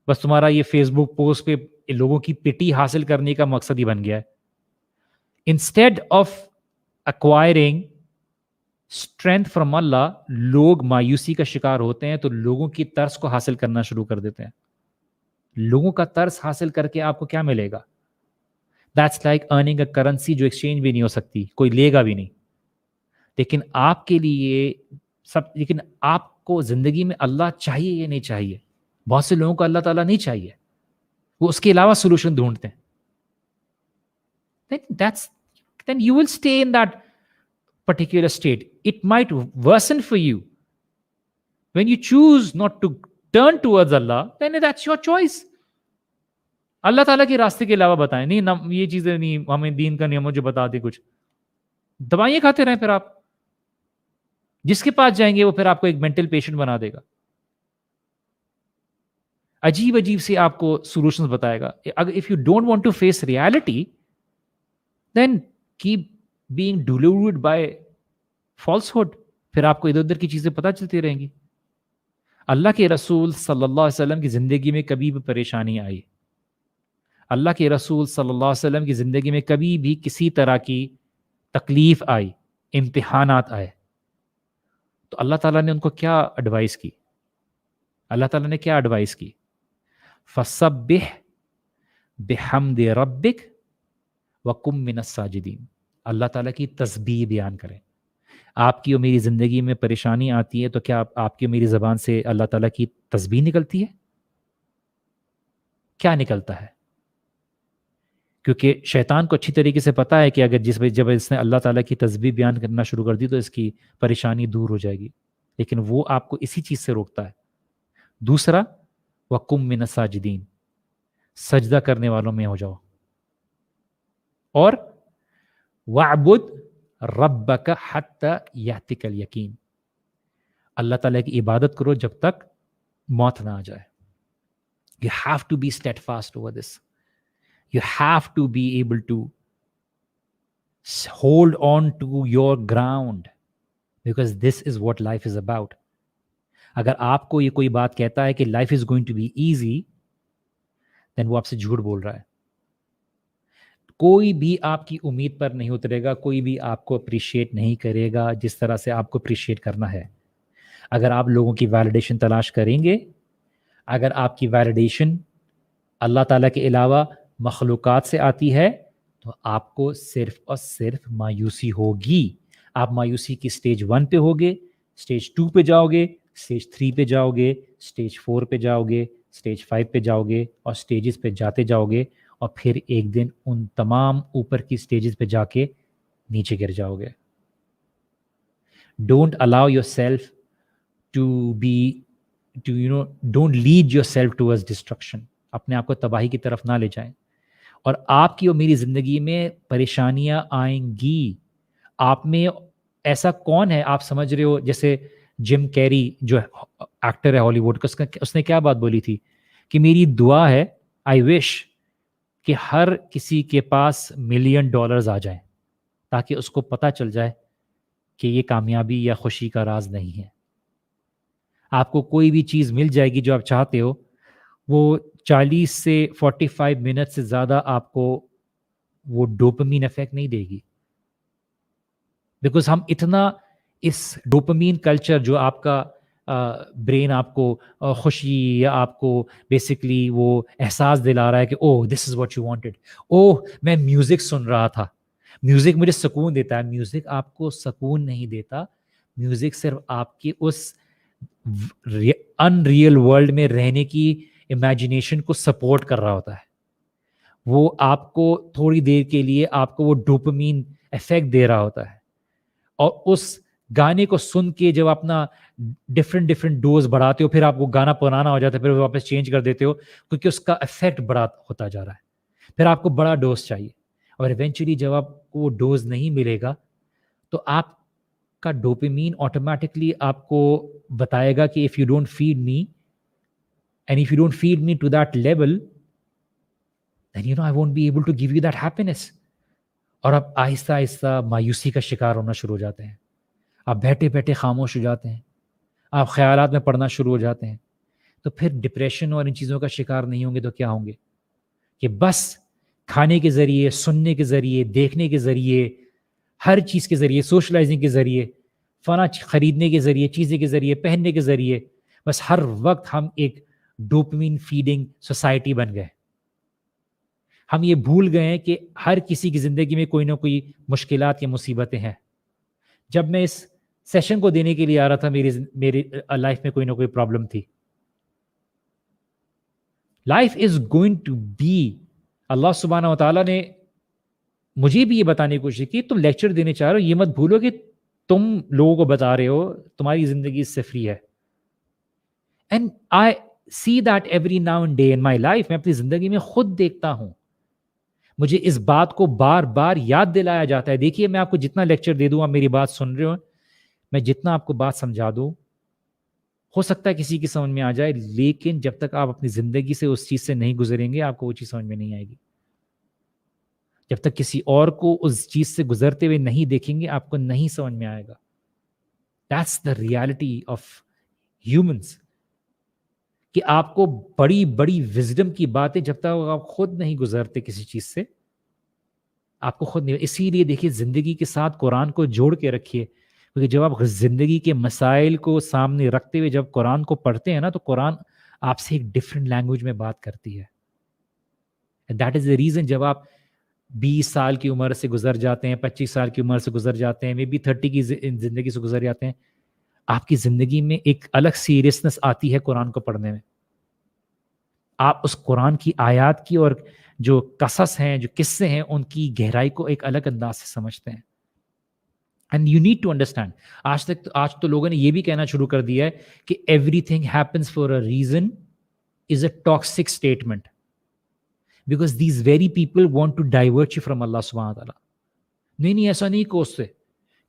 بس تمہارا یہ فیس بک پوسٹ پہ لوگوں کی پٹی حاصل کرنے کا مقصد ہی بن گیا ہے. Instead of acquiring strength from Allah, لوگ مایوسی کا شکار ہوتے ہیں تو لوگوں کی ترس کو حاصل کرنا شروع کر دیتے ہیں. لوگوں کا ترس حاصل کر کے آپ کو کیا ملے گا؟ That's like earning a currency جو ایکسچینج بھی نہیں ہو سکتی, کوئی لے گا بھی نہیں. لیکن آپ کے لیے لیکن آپ کو زندگی میں اللہ چاہیے یا نہیں چاہیے؟ بہت سے لوگوں کو اللہ تعالیٰ نہیں چاہیے, وہ اس کے علاوہ سولوشن ڈھونڈتے ہیں. Then you will stay in that particular state. It might worsen for you. When you choose not to turn towards Allah, then that's your choice. اللہ تعالیٰ کے راستے کے علاوہ بتائیں. نہیں یہ چیزیں نہیں, ہمیں دین کا نیم جو بتا دے کچھ, دوائیں کھاتے رہیں. پھر آپ جس کے پاس جائیں گے وہ پھر آپ کو ایک مینٹل پیشنٹ بنا دے گا, عجیب عجیب سے آپ کو سولوشنز بتائے گا. اگر if you don't want to face reality then keep being deluded by falsehood. پھر آپ کو ادھر ادھر کی چیزیں پتہ چلتی رہیں گی. اللہ کے رسول صلی اللہ علیہ وسلم کی زندگی میں کبھی بھی پریشانی آئی, اللہ کے رسول صلی اللہ علیہ وسلم کی زندگی میں کبھی بھی کسی طرح کی تکلیف آئی, امتحانات آئے, تو اللہ تعالیٰ نے ان کو کیا ایڈوائز کی؟ اللہ تعالیٰ نے کیا ایڈوائز کی؟ فَسَبِّحْ بِحَمْدِ رَبِّكَ وَقُمْ مِنَ السَّاجِدِينَ. اللہ تعالیٰ کی تسبیح بیان کریں. آپ کی اور میری زندگی میں پریشانی آتی ہے تو کیا آپ کی اور میری زبان سے اللہ تعالیٰ کی تسبیح نکلتی ہے؟ کیا نکلتا ہے؟ کیونکہ شیطان کو اچھی طریقے سے پتا ہے کہ اگر جب اس نے اللہ تعالیٰ کی تسبیح بیان کرنا شروع کر دی تو اس کی پریشانی دور ہو جائے گی, لیکن وہ آپ کو اسی چیز سے روکتا ہے. دوسرا, وَقُمْ مِنَ السَّاجِدِينَ, سجدہ کرنے والوں میں ہو جاؤ. اور وَاعْبُدْ رَبَّكَ حَتَّى يَأْتِيَكَ الْيَقِينُ, اللہ تعالیٰ کی عبادت کرو جب تک موت نہ آ جائے. You have to be steadfast over this. You have to be able to hold on to your ground because this is what life is about. اگر آپ کو یہ کوئی بات کہتا ہے کہ life is going to be easy, then وہ آپ سے جھوٹ بول رہا ہے. کوئی بھی آپ کی امید پر نہیں اترے گا, کوئی بھی آپ کو اپریشیٹ نہیں کرے گا جس طرح سے آپ کو اپریشیٹ کرنا ہے. اگر آپ لوگوں کی ویلیڈیشن تلاش کریں گے, اگر آپ کی ویلیڈیشن اللہ تعالیٰ کے علاوہ مخلوقات سے آتی ہے تو آپ کو صرف اور صرف مایوسی ہوگی. آپ مایوسی کی سٹیج 1 پہ ہوگے, سٹیج 2 پہ جاؤ گے, سٹیج 3 پہ جاؤ گے, سٹیج 4 پہ جاؤ گے, سٹیج 5 پہ جاؤ گے, اور سٹیجز پہ جاتے جاؤ گے, اور پھر ایک دن ان تمام اوپر کی سٹیجز پہ جا کے نیچے گر جاؤ گے. Don't allow yourself to be don't lead yourself towards destruction. اپنے آپ کو تباہی کی طرف نہ لے جائیں. اور آپ کی اور میری زندگی میں پریشانیاں آئیں گی. آپ میں ایسا کون ہے, آپ سمجھ رہے ہو جیسے جم کیری جو ایکٹر ہے ہالی ووڈ کا, اس نے کیا بات بولی تھی کہ میری دعا ہے, آئی وش کہ ہر کسی کے پاس $1 ملین آ جائیں تاکہ اس کو پتہ چل جائے کہ یہ کامیابی یا خوشی کا راز نہیں ہے. آپ کو کوئی بھی چیز مل جائے گی جو آپ چاہتے ہو, وہ 40 سے 45 منٹ سے زیادہ آپ کو وہ ڈوپامین افیکٹ نہیں دے گی. بیکاز ہم اتنا اس ڈوپامین کلچر جو آپ کا برین آپ کو خوشی یا آپ کو بیسکلی وہ احساس دلا رہا ہے کہ اوہ دس از واٹ یو وانٹیڈ, اوہ میں میوزک سن رہا تھا, میوزک مجھے سکون دیتا ہے. میوزک آپ کو سکون نہیں دیتا. میوزک صرف آپ کی اس ان ریئل ورلڈ میں رہنے کی امیجنیشن کو سپورٹ کر رہا ہوتا ہے. وہ آپ کو تھوڑی دیر کے لیے آپ کو وہ ڈوپامین افیکٹ دے رہا ہوتا ہے, اور اس گانے کو سن کے جب اپنا ڈفرینٹ ڈوز بڑھاتے ہو, پھر آپ کو گانا پرانا ہو جاتا ہے, پھر واپس چینج کر دیتے ہو کیونکہ اس کا افیکٹ بڑا ہوتا جا رہا ہے. پھر آپ کو بڑا ڈوز چاہیے, اور ایونچولی جب آپ کو وہ ڈوز نہیں ملے گا تو آپ کا ڈوپامین آٹومیٹکلی آپ کو بتائے گا کہ if you don't feed me and if you don't feed me to that level then I won't be able to give you that happiness. اور آپ آہستہ آہستہ مایوسی کا شکار ہونا شروع ہو جاتے ہیں. آپ بیٹھے بیٹھے خاموش ہو جاتے ہیں, آپ خیالات میں پڑنا شروع ہو جاتے ہیں. تو پھر ڈپریشن اور ان چیزوں کا شکار نہیں ہوں گے تو کیا ہوں گے کہ بس کھانے کے ذریعے, سننے کے ذریعے, دیکھنے کے ذریعے, ہر چیز کے ذریعے, سوشلائزنگ کے ذریعے, فنا خریدنے کے ذریعے, چیزیں کے ذریعے, پہننے کے ذریعے, بس ہر وقت ہم ایک ڈوپامین فیڈنگ سوسائٹی بن گئے. ہم یہ بھول گئے ہیں کہ ہر کسی کی زندگی میں کوئی نہ کوئی مشکلات یا مصیبتیں ہیں. جب میں اس سیشن کو دینے کے لیے آ رہا تھا, میری لائف میں کوئی نہ کوئی پرابلم تھی. Life is going to be, اللہ سبحانہ و تعالیٰ نے مجھے بھی یہ بتانے کی کوشش کی, تم لیکچر دینے چاہ رہے ہو, یہ مت بھولو کہ تم لوگوں کو بتا رہے ہو تمہاری زندگی اس سے فری ہے. And see that every now and day in my life. میں اپنی زندگی میں خود دیکھتا ہوں. مجھے اس بات کو بار بار یاد دلایا جاتا ہے. دیکھیے میں آپ کو جتنا لیکچر دے دوں, آپ میری بات سن رہے ہو, میں جتنا آپ کو بات سمجھا دوں, ہو سکتا ہے کسی کی سمجھ میں آ جائے, لیکن جب تک آپ اپنی زندگی سے اس چیز سے نہیں گزریں گے آپ کو وہ چیز سمجھ میں نہیں آئے گی. جب تک کسی اور کو اس چیز سے گزرتے ہوئے نہیں دیکھیں گے آپ کو نہیں سمجھ میں آئے گا. That's the reality of humans. کہ آپ کو بڑی بڑی وزڈم کی باتیں جب تک آپ خود نہیں گزرتے کسی چیز سے آپ کو خود نہیں. اسی لیے دیکھیے زندگی کے ساتھ قرآن کو جوڑ کے رکھیے, کیونکہ جب آپ زندگی کے مسائل کو سامنے رکھتے ہوئے جب قرآن کو پڑھتے ہیں نا تو قرآن آپ سے ایک ڈفرینٹ لینگویج میں بات کرتی ہے. دیٹ از دا ریزن جب آپ 20 سال کی عمر سے گزر جاتے ہیں, 25 سال کی عمر سے گزر جاتے ہیں, مے بی 30 کی زندگی سے گزر جاتے ہیں, آپ کی زندگی میں ایک الگ سیریسنس آتی ہے قرآن کو پڑھنے میں. آپ اس قرآن کی آیات کی اور جو قصص ہیں, جو قصے ہیں, ان کی گہرائی کو ایک الگ انداز سے سمجھتے ہیں. And you need to understand. آج تو لوگوں نے یہ بھی کہنا شروع کر دیا ہے کہ everything happens for a reason is a toxic statement, because these very people want to divert you from Allah سبحانہ تعالیٰ. نہیں ایسا نہیں کو اس سے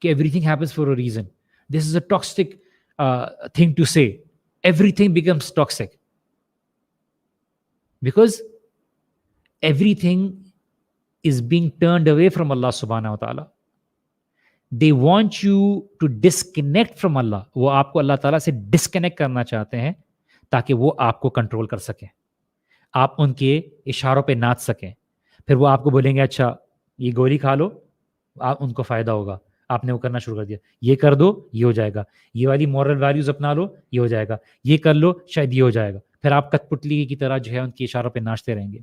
کہ everything happens for a reason. This is a toxic thing to say. Everything becomes toxic because everything is being turned away from Allah subhanahu wa ta'ala. They want you to disconnect from Allah. وہ آپ کو اللہ تعالیٰ سے disconnect کرنا چاہتے ہیں تاکہ وہ آپ کو کنٹرول کر سکیں, آپ ان کے اشاروں پہ ناچ سکیں. پھر وہ آپ کو بولیں گے اچھا یہ گولی کھا لو, آپ ان کو فائدہ ہوگا, آپ نے وہ کرنا شروع کر دیا, یہ کر دو یہ ہو جائے گا, یہ والی مورل ویلیوز اپنا لو یہ ہو جائے گا, یہ کر لو شاید یہ ہو جائے گا. پھر آپ کٹ پتلی کی طرح جو ہے ان کے اشاروں پہ ناچتے رہیں گے.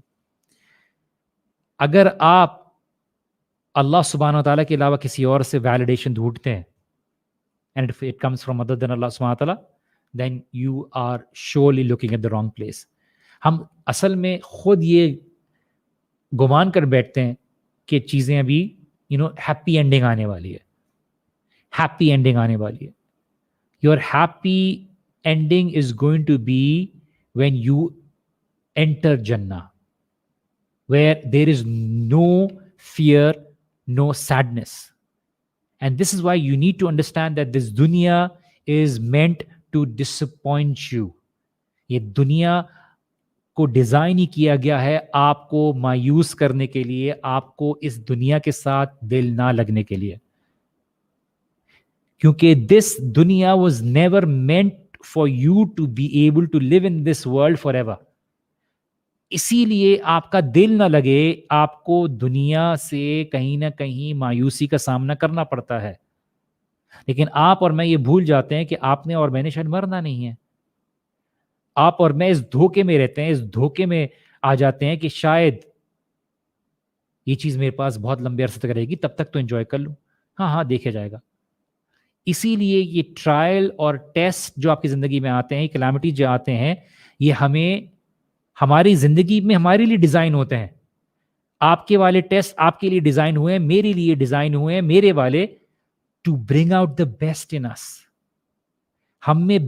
اگر آپ اللہ سبحانہ تعالیٰ کے علاوہ کسی اور سے ویلیڈیشن ڈھونڈتے ہیں and if it comes from other than Allah subhanahu wa ta'ala, then you are surely looking at the wrong place. ہم اصل میں خود یہ گمان کر بیٹھتے ہیں کہ چیزیں ابھی ہیپی اینڈنگ آنے والی ہے, ہیپی اینڈنگ آنے والی ہے. Your happy ending is going to be when you enter Jannah, where there is no fear, no sadness. And this is why you need to understand that this dunya is meant to disappoint you. یہ دنیا کو design ہی کیا گیا ہے آپ کو مایوس کرنے کے لیے, آپ کو اس دنیا کے ساتھ دل نہ لگنے کے لیے. کیونکہ دس دنیا was never meant for you to be able to live in this world forever. اسی لیے آپ کا دل نہ لگے, آپ کو دنیا سے کہیں نہ کہیں مایوسی کا سامنا کرنا پڑتا ہے. لیکن آپ اور میں یہ بھول جاتے ہیں کہ آپ نے اور میں نے شاید مرنا نہیں ہے. آپ اور میں اس دھوکے میں رہتے ہیں, اس دھوکے میں آ جاتے ہیں کہ شاید یہ چیز میرے پاس بہت لمبے عرصے تک رہے گی, تب تک تو انجوائے کر لوں. ہاں دیکھا جائے گا. اسی لیے یہ ٹرائل اور ٹیسٹ جو آپ کی زندگی میں آتے ہیں, کلیمٹی جو آتے ہیں, یہ ہمیں ہماری زندگی میں ہمارے لیے ڈیزائن ہوتے ہیں. آپ کے والے ٹیسٹ آپ کے لیے ڈیزائن ہوئے ہیں, میرے لیے ڈیزائن ہوئے ہیں, میرے والے to bring out the best in us, ہم میں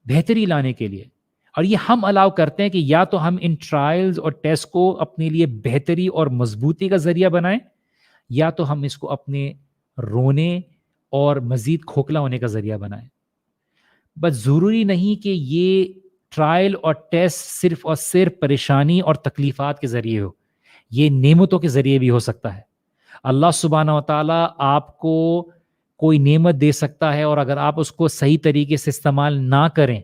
بہتری لانے کے لیے. اور یہ ہم الاؤ کرتے ہیں کہ یا تو ہم ان ٹرائلز اور ٹیسٹ کو اپنے لیے بہتری اور مضبوطی کا ذریعہ بنائیں, یا تو ہم اس کو اپنے رونے اور مزید کھوکھلا ہونے کا ذریعہ بنائیں. بس ضروری نہیں کہ یہ ٹرائل اور ٹیسٹ صرف اور صرف پریشانی اور تکلیفات کے ذریعے ہو, یہ نعمتوں کے ذریعے بھی ہو سکتا ہے. اللہ سبحانہ و تعالیٰ آپ کو کوئی نعمت دے سکتا ہے, اور اگر آپ اس کو صحیح طریقے سے استعمال نہ کریں,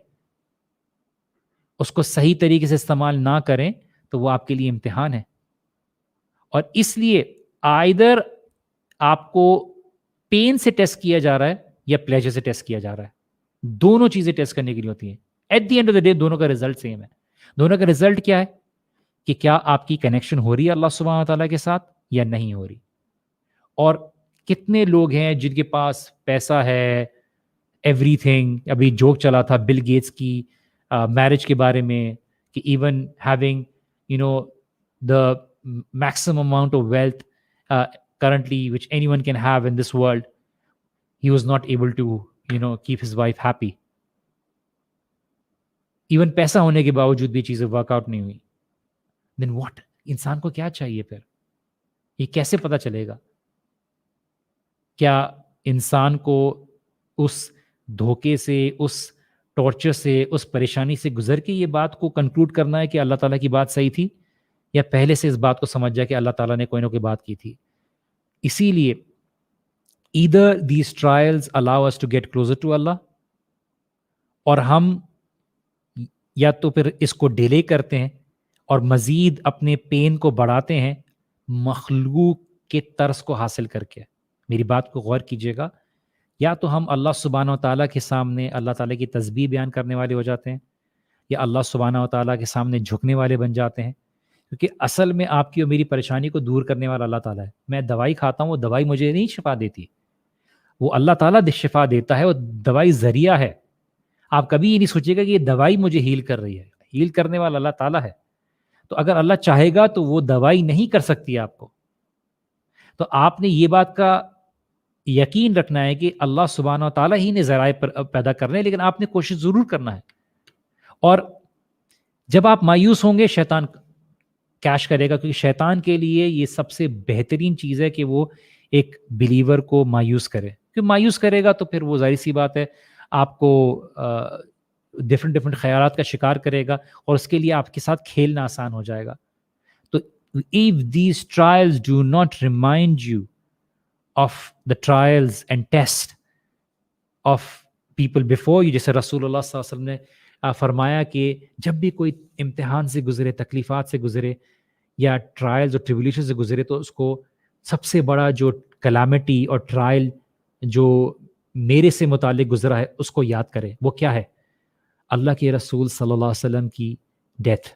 اس کو صحیح طریقے سے استعمال نہ کریں تو وہ آپ کے لیے امتحان ہے. اور اس لیے آئدر آپ کو پین سے ٹیسٹ کیا جا رہا ہے یا پلیجر سے ٹیسٹ کیا جا رہا ہے, دونوں چیزیں ٹیسٹ کرنے کے لیے ہوتی ہیں. At the end of the day دونوں کا ریزلٹ سیم ہے. دونوں کا ریزلٹ کیا ہے کہ کیا آپ کی کنیکشن ہو رہی ہے اللہ سبحانہ تعالیٰ کے ساتھ یا نہیں ہو رہی. اور کتنے لوگ ہیں جن کے پاس پیسہ ہے, ایوری تھنگ. ابھی جوک چلا تھا بل گیٹس کی میرج کے بارے میں کہ even having the maximum amount of wealth currently which anyone can have in this world, he was not able to keep his wife happy. Even پیسہ ہونے کے باوجود بھی چیزیں ورک آؤٹ نہیں ہوئی. دین واٹ؟ انسان کو کیا چاہیے پھر؟ یہ کیسے پتہ چلے گا؟ کیا انسان کو اس دھوکے سے، اس ٹارچر سے، اس پریشانی سے گزر کے یہ بات کو کنکلوڈ کرنا ہے کہ اللہ تعالیٰ کی بات صحیح تھی، یا پہلے سے اس بات کو سمجھ جائے کہ اللہ تعالیٰ نے کوئی نہ کوئی بات کی تھی؟ اسی لیے either these trials allow us to get closer to Allah، اور ہم یا تو پھر اس کو ڈیلے کرتے ہیں اور مزید اپنے پین کو بڑھاتے ہیں مخلوق کے طرز کو حاصل کر کے. میری بات کو غور کیجیے گا. یا تو ہم اللہ سبحانہ و تعالیٰ کے سامنے اللہ تعالیٰ کی تسبیح بیان کرنے والے ہو جاتے ہیں، یا اللہ سبحانہ و تعالیٰ کے سامنے جھکنے والے بن جاتے ہیں، کیونکہ اصل میں آپ کی اور میری پریشانی کو دور کرنے والا اللہ تعالیٰ ہے. میں دوائی کھاتا ہوں، وہ دوائی مجھے نہیں شفا دیتی، وہ اللہ تعالیٰ شفا دیتا ہے. وہ دوائی ذریعہ ہے. آپ کبھی یہ نہیں سوچیے گا کہ یہ دوائی مجھے ہیل کر رہی ہے. ہیل کرنے والا اللہ تعالیٰ ہے. تو اگر اللہ چاہے گا تو وہ دوائی نہیں کر سکتی آپ کو. تو آپ نے یہ بات کا یقین رکھنا ہے کہ اللہ سبحانہ و تعالیٰ ہی نے ذرائع پیدا کرنے، لیکن آپ نے کوشش ضرور کرنا ہے. اور جب آپ مایوس ہوں گے، شیطان کیش کرے گا، کیونکہ شیطان کے لیے یہ سب سے بہترین چیز ہے کہ وہ ایک بلیور کو مایوس کرے. کیونکہ مایوس کرے گا تو پھر وہ ظاہر سی بات ہے آپ کو ڈفرینٹ خیالات کا شکار کرے گا، اور اس کے لیے آپ کے ساتھ کھیلنا آسان ہو جائے گا. تو if these trials do not remind you of the trials and test of people before you، جیسے رسول اللہ صلی اللہ علیہ وسلم نے فرمایا کہ جب بھی کوئی امتحان سے گزرے، تکلیفات سے گزرے، یا ٹرائلز اور ٹریبولیشن سے گزرے، تو اس کو سب سے بڑا جو کلیمٹی اور ٹرائل جو میرے سے متعلق گزرا ہے اس کو یاد کرے. وہ کیا ہے؟ اللہ کے رسول صلی اللہ علیہ وسلم کی ڈیتھ.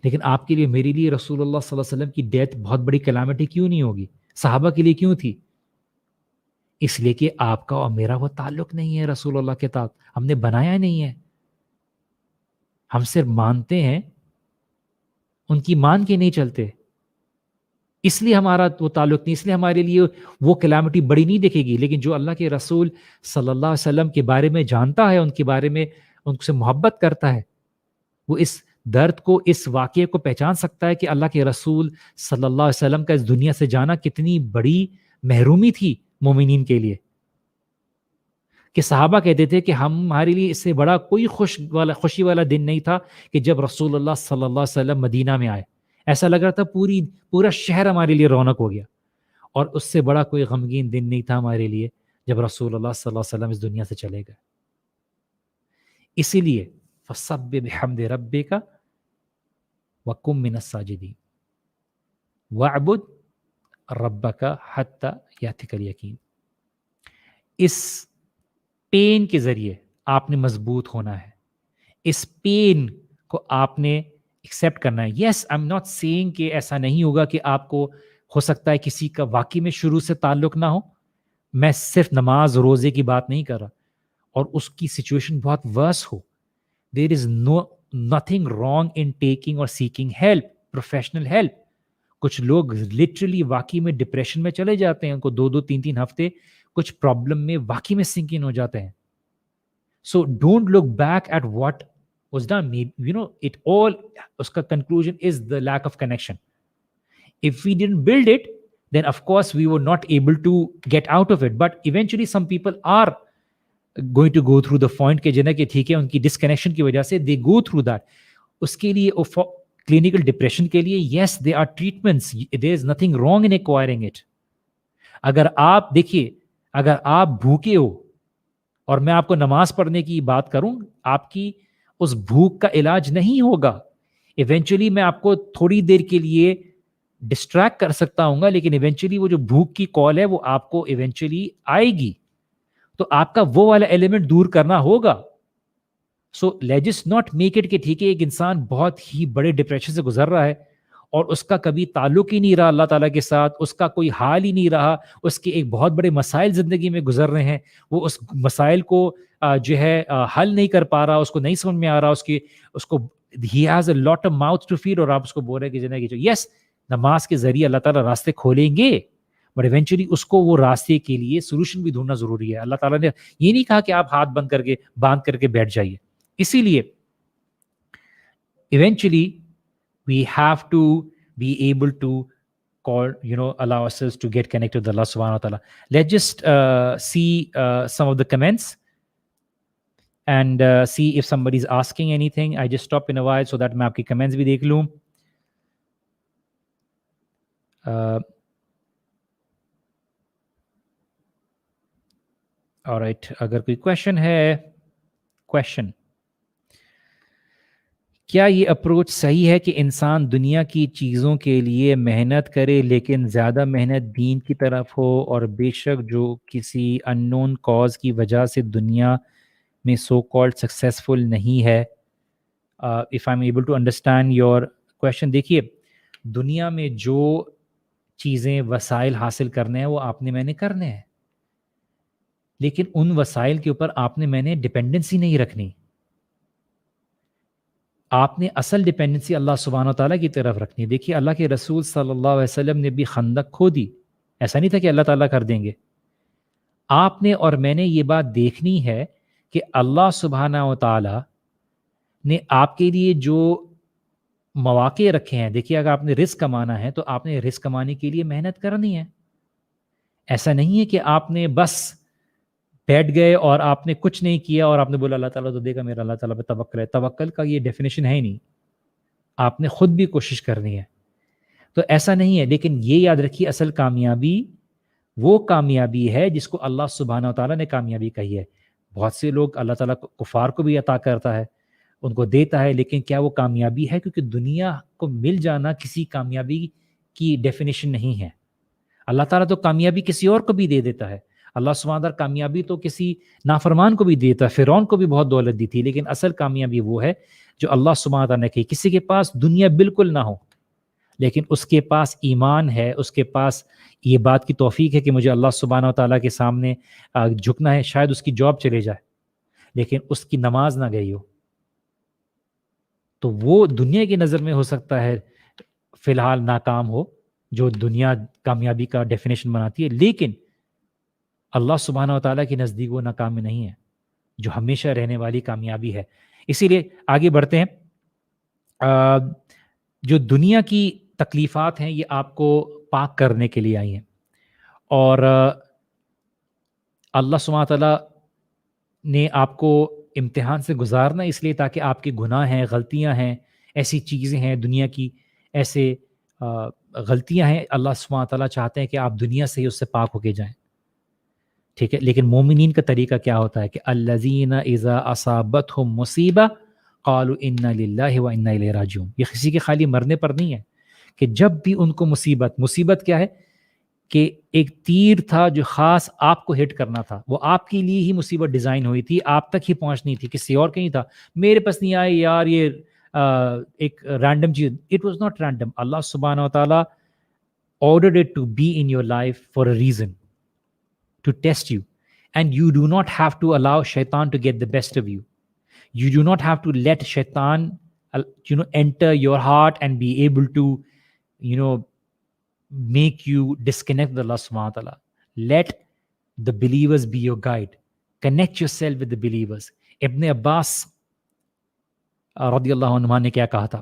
لیکن آپ کے لیے، میرے لیے رسول اللہ صلی اللہ علیہ وسلم کی ڈیتھ بہت بڑی کلیمٹی کیوں نہیں ہوگی؟ صحابہ کے لیے کیوں تھی؟ اس لیے کہ آپ کا اور میرا وہ تعلق نہیں ہے رسول اللہ کے ساتھ. ہم نے بنایا نہیں ہے. ہم صرف مانتے ہیں، ان کی مان کے نہیں چلتے. اس لیے ہمارا وہ تعلق نہیں، اس لیے ہمارے لیے وہ کلیمٹی بڑی نہیں دکھے گی. لیکن جو اللہ کے رسول صلی اللہ علیہ وسلم کے بارے میں جانتا ہے، ان کے بارے میں ان سے محبت کرتا ہے، وہ اس درد کو، اس واقعے کو پہچان سکتا ہے کہ اللہ کے رسول صلی اللہ علیہ وسلم کا اس دنیا سے جانا کتنی بڑی محرومی تھی مومنین کے لیے. کہ صحابہ کہتے تھے کہ ہمارے لیے اس سے بڑا کوئی خوشی والا دن نہیں تھا کہ جب رسول اللہ صلی اللہ علیہ وسلم مدینہ میں آئے. ایسا لگ رہا تھا پورا شہر ہمارے لیے رونق ہو گیا. اور اس سے بڑا کوئی غمگین دن نہیں تھا ہمارے لیے جب رسول اللہ صلی اللہ علیہ وسلم اس دنیا سے چلے گئے. اسی لیے فَسَبِّحْ بِحَمْدِ رَبِّكَ وَكُن مِّنَ السَّاجِدِينَ وَاعْبُدْ رَبَّكَ حَتَّى يَأْتِيَكَ الْيَقِينُ. اس پین کے ذریعے آپ نے مضبوط ہونا ہے. اس پین کو آپ نے ایکسیپٹ کرنا ہے. یس، آئی ایم ناٹ سیئنگ کہ ایسا نہیں ہوگا کہ آپ کو ہو سکتا ہے کسی کا واقعی میں شروع سے تعلق نہ ہو. میں صرف نماز روزے کی بات نہیں کر رہا، اور اس کی سچویشن بہت ورس ہو. دیر از nothing wrong in taking or seeking help, professional help. کچھ لوگ لٹرلی واقعی میں ڈپریشن میں چلے جاتے ہیں، ان کو 2-3 ہفتے کچھ پرابلم میں واقعی میں سنک ان ہو جاتے ہیں. So don't look back at what was done. It all, اس کا conclusion is the lack of connection. If we didn't build it, then of course we were not able to get out of it. But eventually some people are going to go through the point کہ جنہیں کہ ٹھیک ہے ان کی disconnection کی وجہ سے they go through that. اس کے لیے کلینکل ڈپریشن کے لیے yes there are treatments. There is nothing wrong in acquiring it. اگر آپ دیکھیے، اگر آپ بھوکے ہو اور میں آپ کو نماز پڑھنے کی بات کروں، آپ کی اس بھوک کا علاج نہیں ہوگا. ایونچولی میں آپ کو تھوڑی دیر کے لیے ڈسٹریکٹ کر سکتا ہوں گا، لیکن ایونچولی وہ جو بھوک کی کال ہے وہ آپ کو ایونچولی آئے گی. تو آپ کا وہ والا ایلیمنٹ دور کرنا ہوگا. So let's not make it کہ ٹھیک ہے ایک انسان بہت ہی بڑے ڈپریشن سے گزر رہا ہے اور اس کا کبھی تعلق ہی نہیں رہا اللہ تعالیٰ کے ساتھ، اس کا کوئی حال ہی نہیں رہا، اس کے ایک بہت بڑے مسائل زندگی میں گزر رہے ہیں، وہ اس مسائل کو جو ہے حل نہیں کر پا رہا، اس کو نہیں سمجھ میں آ رہا، اس کو ہی has a lot of mouth to feed, اور آپ اس کو بول رہے کہ جنہیں کہ یس نماز کے ذریعے اللہ تعالیٰ راستے کھولیں گے، بٹ ایونچولی اس کو وہ راستے کے لیے سولوشن بھی ڈھونڈنا ضروری ہے. اللہ تعالیٰ نے یہ نہیں کہا کہ آپ ہاتھ باندھ کر کے بیٹھ جائیے. اسی لیے eventually we have to be able to call, allow ourselves to get connected with Allah subhanahu wa ta'ala. Let's just see some of the comments and see if somebody is asking anything. I just stop in a while so that میں آپ کی comments بھی دیکھ لوں. alright, اگر کوئی question ہے, question, کیا یہ اپروچ صحیح ہے کہ انسان دنیا کی چیزوں کے لیے محنت کرے لیکن زیادہ محنت دین کی طرف ہو, اور بے شک جو کسی ان نون کاز کی وجہ سے دنیا میں سو کالڈ سکسیزفل نہیں ہے؟ If I am able to understand your question. دیکھیے, دنیا میں جو چیزیں وسائل حاصل کرنے ہیں وہ آپ نے میں نے کرنے ہیں, لیکن ان وسائل کے اوپر آپ نے میں نے ڈپینڈنسی نہیں رکھنی. آپ نے اصل ڈپینڈنسی اللہ سبحانہ و تعالیٰ کی طرف رکھنی ہے. دیکھیے, اللہ کے رسول صلی اللہ علیہ وسلم نے بھی خندق کھودی, ایسا نہیں تھا کہ اللہ تعالیٰ کر دیں گے. آپ نے اور میں نے یہ بات دیکھنی ہے کہ اللہ سبحانہ و تعالیٰ نے آپ کے لیے جو مواقع رکھے ہیں. دیکھیے, اگر آپ نے رزق کمانا ہے تو آپ نے رزق کمانے کے لیے محنت کرنی ہے. ایسا نہیں ہے کہ آپ نے بس بیٹھ گئے اور آپ نے کچھ نہیں کیا اور آپ نے بولا اللہ تعالیٰ تو دے گا, میرا اللہ تعالیٰ پہ توکل ہے. توکل کا یہ ڈیفینیشن ہے ہی نہیں. آپ نے خود بھی کوشش کرنی ہے. تو ایسا نہیں ہے, لیکن یہ یاد رکھیے, اصل کامیابی وہ کامیابی ہے جس کو اللہ سبحانہ و تعالیٰ نے کامیابی کہی ہے. بہت سے لوگ اللہ تعالیٰ کفار کو بھی عطا کرتا ہے, ان کو دیتا ہے, لیکن کیا وہ کامیابی ہے؟ کیونکہ دنیا کو مل جانا کسی کامیابی کی ڈیفینیشن نہیں ہے. اللہ تعالیٰ تو کامیابی کسی اور کو بھی دے دیتا ہے. اللہ سبحانہ تعالیٰ کامیابی تو کسی نافرمان کو بھی دیتا ہے. فرعون کو بھی بہت دولت دی تھی, لیکن اصل کامیابی وہ ہے جو اللہ سبحانہ تعالیٰ نے کہی. کسی کے پاس دنیا بالکل نہ ہو لیکن اس کے پاس ایمان ہے, اس کے پاس یہ بات کی توفیق ہے کہ مجھے اللہ سبحانہ تعالیٰ کے سامنے جھکنا ہے. شاید اس کی جاب چلے جائے لیکن اس کی نماز نہ گئی ہو, تو وہ دنیا کی نظر میں ہو سکتا ہے فی الحال ناکام ہو, جو دنیا کامیابی کا ڈیفینیشن بناتی ہے, لیکن اللہ سبحانہ و تعالیٰ کے نزدیک وہ ناکامی نہیں ہے, جو ہمیشہ رہنے والی کامیابی ہے. اسی لیے آگے بڑھتے ہیں. جو دنیا کی تکلیفات ہیں یہ آپ کو پاک کرنے کے لیے آئی ہیں, اور اللہ سبحانہ و تعالیٰ نے آپ کو امتحان سے گزارنا اس لیے تاکہ آپ کے گناہ ہیں, غلطیاں ہیں, ایسی چیزیں ہیں دنیا کی, ایسے غلطیاں ہیں, اللہ سبحانہ و تعالیٰ چاہتے ہیں کہ آپ دنیا سے ہی اس سے پاک ہو کے جائیں. ٹھیک ہے, لیکن مومنین کا طریقہ کیا ہوتا ہے کہ الذین اذا اصابتہم مصیبہ قالوا انا للہ و انا الیہ راجعون. یہ کسی کے خالی مرنے پر نہیں ہے, کہ جب بھی ان کو مصیبت کیا ہے کہ ایک تیر تھا جو خاص آپ کو ہٹ کرنا تھا, وہ آپ کے لیے ہی مصیبت ڈیزائن ہوئی تھی, آپ تک ہی پہنچنی تھی, کسی اور کے نہیں تھا. میرے پاس نہیں آئے یار, یہ ایک رینڈم چیز. It was not random. اللہ سبحانہ و تعالیٰ ordered it to be in your life for a reason, to test you, and you do not have to allow shaitan to get the best of you. You do not have to let shaitan enter your heart and be able to make you disconnect with Allah subhanahu wa ta'ala. Let the believers be your guide. Connect yourself with the believers. ابن عباس رضی اللہ عنہ نے کیا کہا تھا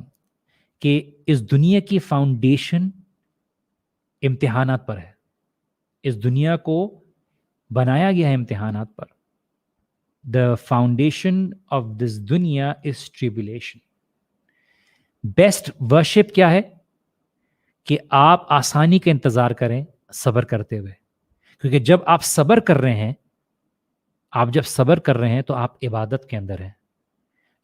کہ اس دنیا کی فاؤنڈیشن امتحانات پر ہے. اس دنیا کو بنایا گیا ہے امتحانات پر. The foundation of this dunya is tribulation. Best worship کیا ہے کہ آپ آسانی کا انتظار کریں صبر کرتے ہوئے, کیونکہ جب آپ صبر کر رہے ہیں تو آپ عبادت کے اندر ہیں.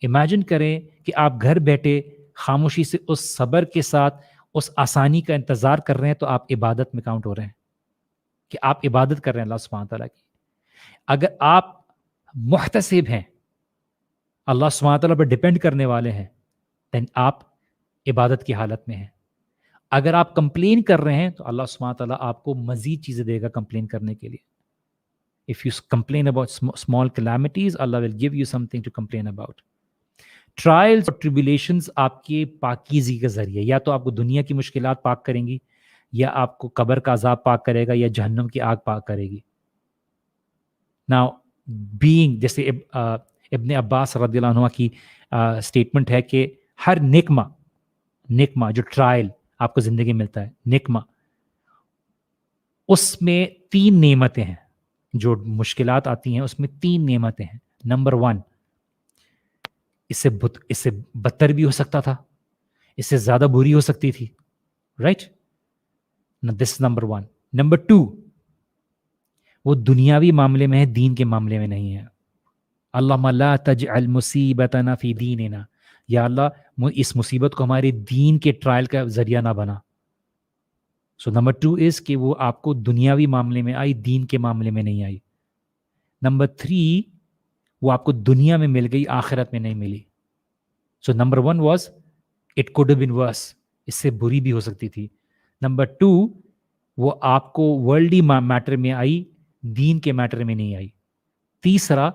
امیجن کریں کہ آپ گھر بیٹھے خاموشی سے اس صبر کے ساتھ اس آسانی کا انتظار کر رہے ہیں, تو آپ عبادت میں کاؤنٹ ہو رہے ہیں کہ آپ عبادت کر رہے ہیں اللہ سبحانہ تعالیٰ کی. اگر آپ محتسب ہیں, اللہ سبحانہ تعالیٰ پر ڈیپینڈ کرنے والے ہیں, then آپ عبادت کی حالت میں ہیں. اگر آپ کمپلین کر رہے ہیں تو اللہ سبحانہ تعالیٰ آپ کو مزید چیزیں دے گا کمپلین کرنے کے لیے. If you complain about small calamities, Allah will give you something to complain about. Trials اور tribulations آپ کے پاکیزگی کے ذریعے, یا تو آپ کو دنیا کی مشکلات پاک کریں گی, یا آپ کو قبر کا عذاب پاک کرے گا, یا جہنم کی آگ پاک کرے گی. Now, being جیسے ابن عباس رضی اللہ عنہ کی اسٹیٹمنٹ ہے کہ ہر نکمہ جو ٹرائل آپ کو زندگی میں ملتا ہے، نکمہ، اس میں 3 نعمتیں ہیں. جو مشکلات آتی ہیں اس میں 3 نعمتیں ہیں. نمبر 1، اس سے بدتر بھی ہو سکتا تھا، اس سے زیادہ بری ہو سکتی تھی، رائٹ؟ This number 1. نمبر 2، وہ دنیاوی معاملے میں ہے، دین کے معاملے میں نہیں ہے. اللہم لا تجعل مصیبتنا فی دیننا، یا اللہ اس مصیبت کو ہمارے دین کے ٹرائل کا ذریعہ نہ بنا. سو نمبر 2 از کہ وہ آپ کو دنیاوی معاملے میں آئی، دین کے معاملے میں نہیں آئی. نمبر 3، وہ آپ کو دنیا میں مل گئی، آخرت میں نہیں ملی. So number 1 was it could have been worse, اس سے بری بھی ہو سکتی تھی. نمبر 2، وہ آپ کو ورلڈی میٹر میں آئی، دین کے میٹر میں نہیں آئی. تیسرا،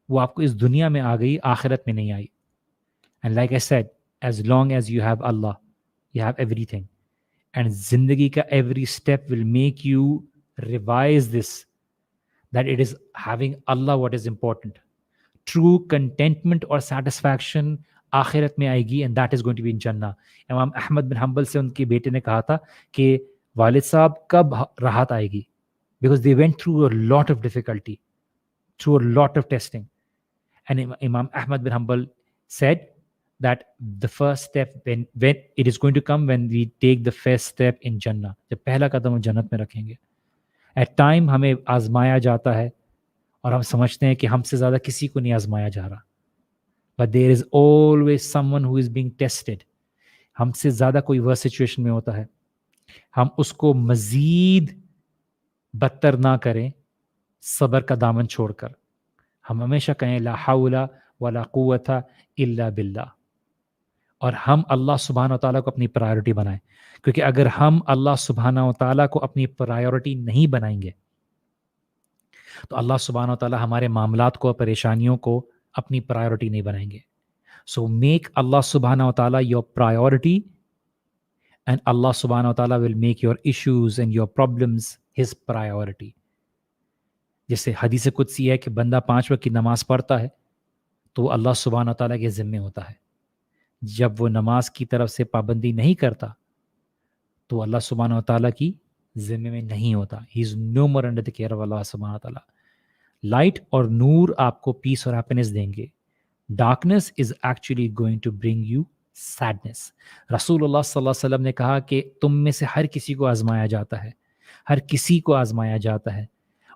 وہ آپ کو اس دنیا میں آ گئی، آخرت میں نہیں آئی. And like I said, as long as you have Allah, you have everything. And زندگی کا every step will make you revise this, that it is having Allah what is important. True contentment اور satisfaction آخرت میں آئے گی، and that is going to be in جنہ. امام احمد بن حنبل سے ان کے بیٹے نے کہا تھا کہ والد صاحب کب راحت آئے گی، because they went through a lot of difficulty, through a lot of testing. And Imam Ahmad bin Hanbal said that the first step when it is going to come when we take the first step in Jannah, جب پہلا قدم ہم جنت میں رکھیں گے. At time ہمیں آزمایا جاتا ہے اور ہم سمجھتے ہیں کہ ہم سے زیادہ کسی کو نہیں آزمایا جا رہا. But there is always someone who is being tested. ہم سے زیادہ کوئی وہ سچویشن میں ہوتا ہے، ہم اس کو مزید بدتر نہ کریں صبر کا دامن چھوڑ کر. ہم ہمیشہ کہیں لا حول ولا قوت الا باللہ، اور ہم اللہ سبحانہ و تعالیٰ کو اپنی پرائیورٹی بنائیں. کیونکہ اگر ہم اللہ سبحانہ و تعالیٰ کو اپنی پرائیورٹی نہیں بنائیں گے تو اللہ سبحانہ و تعالیٰ ہمارے معاملات کو، پریشانیوں کو اپنی پرائیورٹی نہیں بنائیں گے. سو میک اللہ سبحانہ و تعالیٰ یور پرائیورٹی، اینڈ اللہ سبحانہ و تعالیٰ will make your issues and your problems his priority. جیسے حدیث قدسی ہے کہ بندہ 5 وقت کی نماز پڑھتا ہے تو وہ اللہ سبحانہ و تعالیٰ کے ذمے ہوتا ہے. جب وہ نماز کی طرف سے پابندی نہیں کرتا تو اللہ سبحانہ و تعالیٰ کی ذمے میں نہیں ہوتا. ہی از نو مور انڈر دی کیئر آف اللہ سبحانہ و تعالیٰ. لائٹ اور نور آپ کو پیس اور ہیپینس دیں گے. Darkness is actually going to bring you sadness. رسول اللہ صلی اللہ علیہ وسلم نے کہا کہ تم میں سے ہر کسی کو آزمایا جاتا ہے، ہر کسی کو آزمایا جاتا ہے،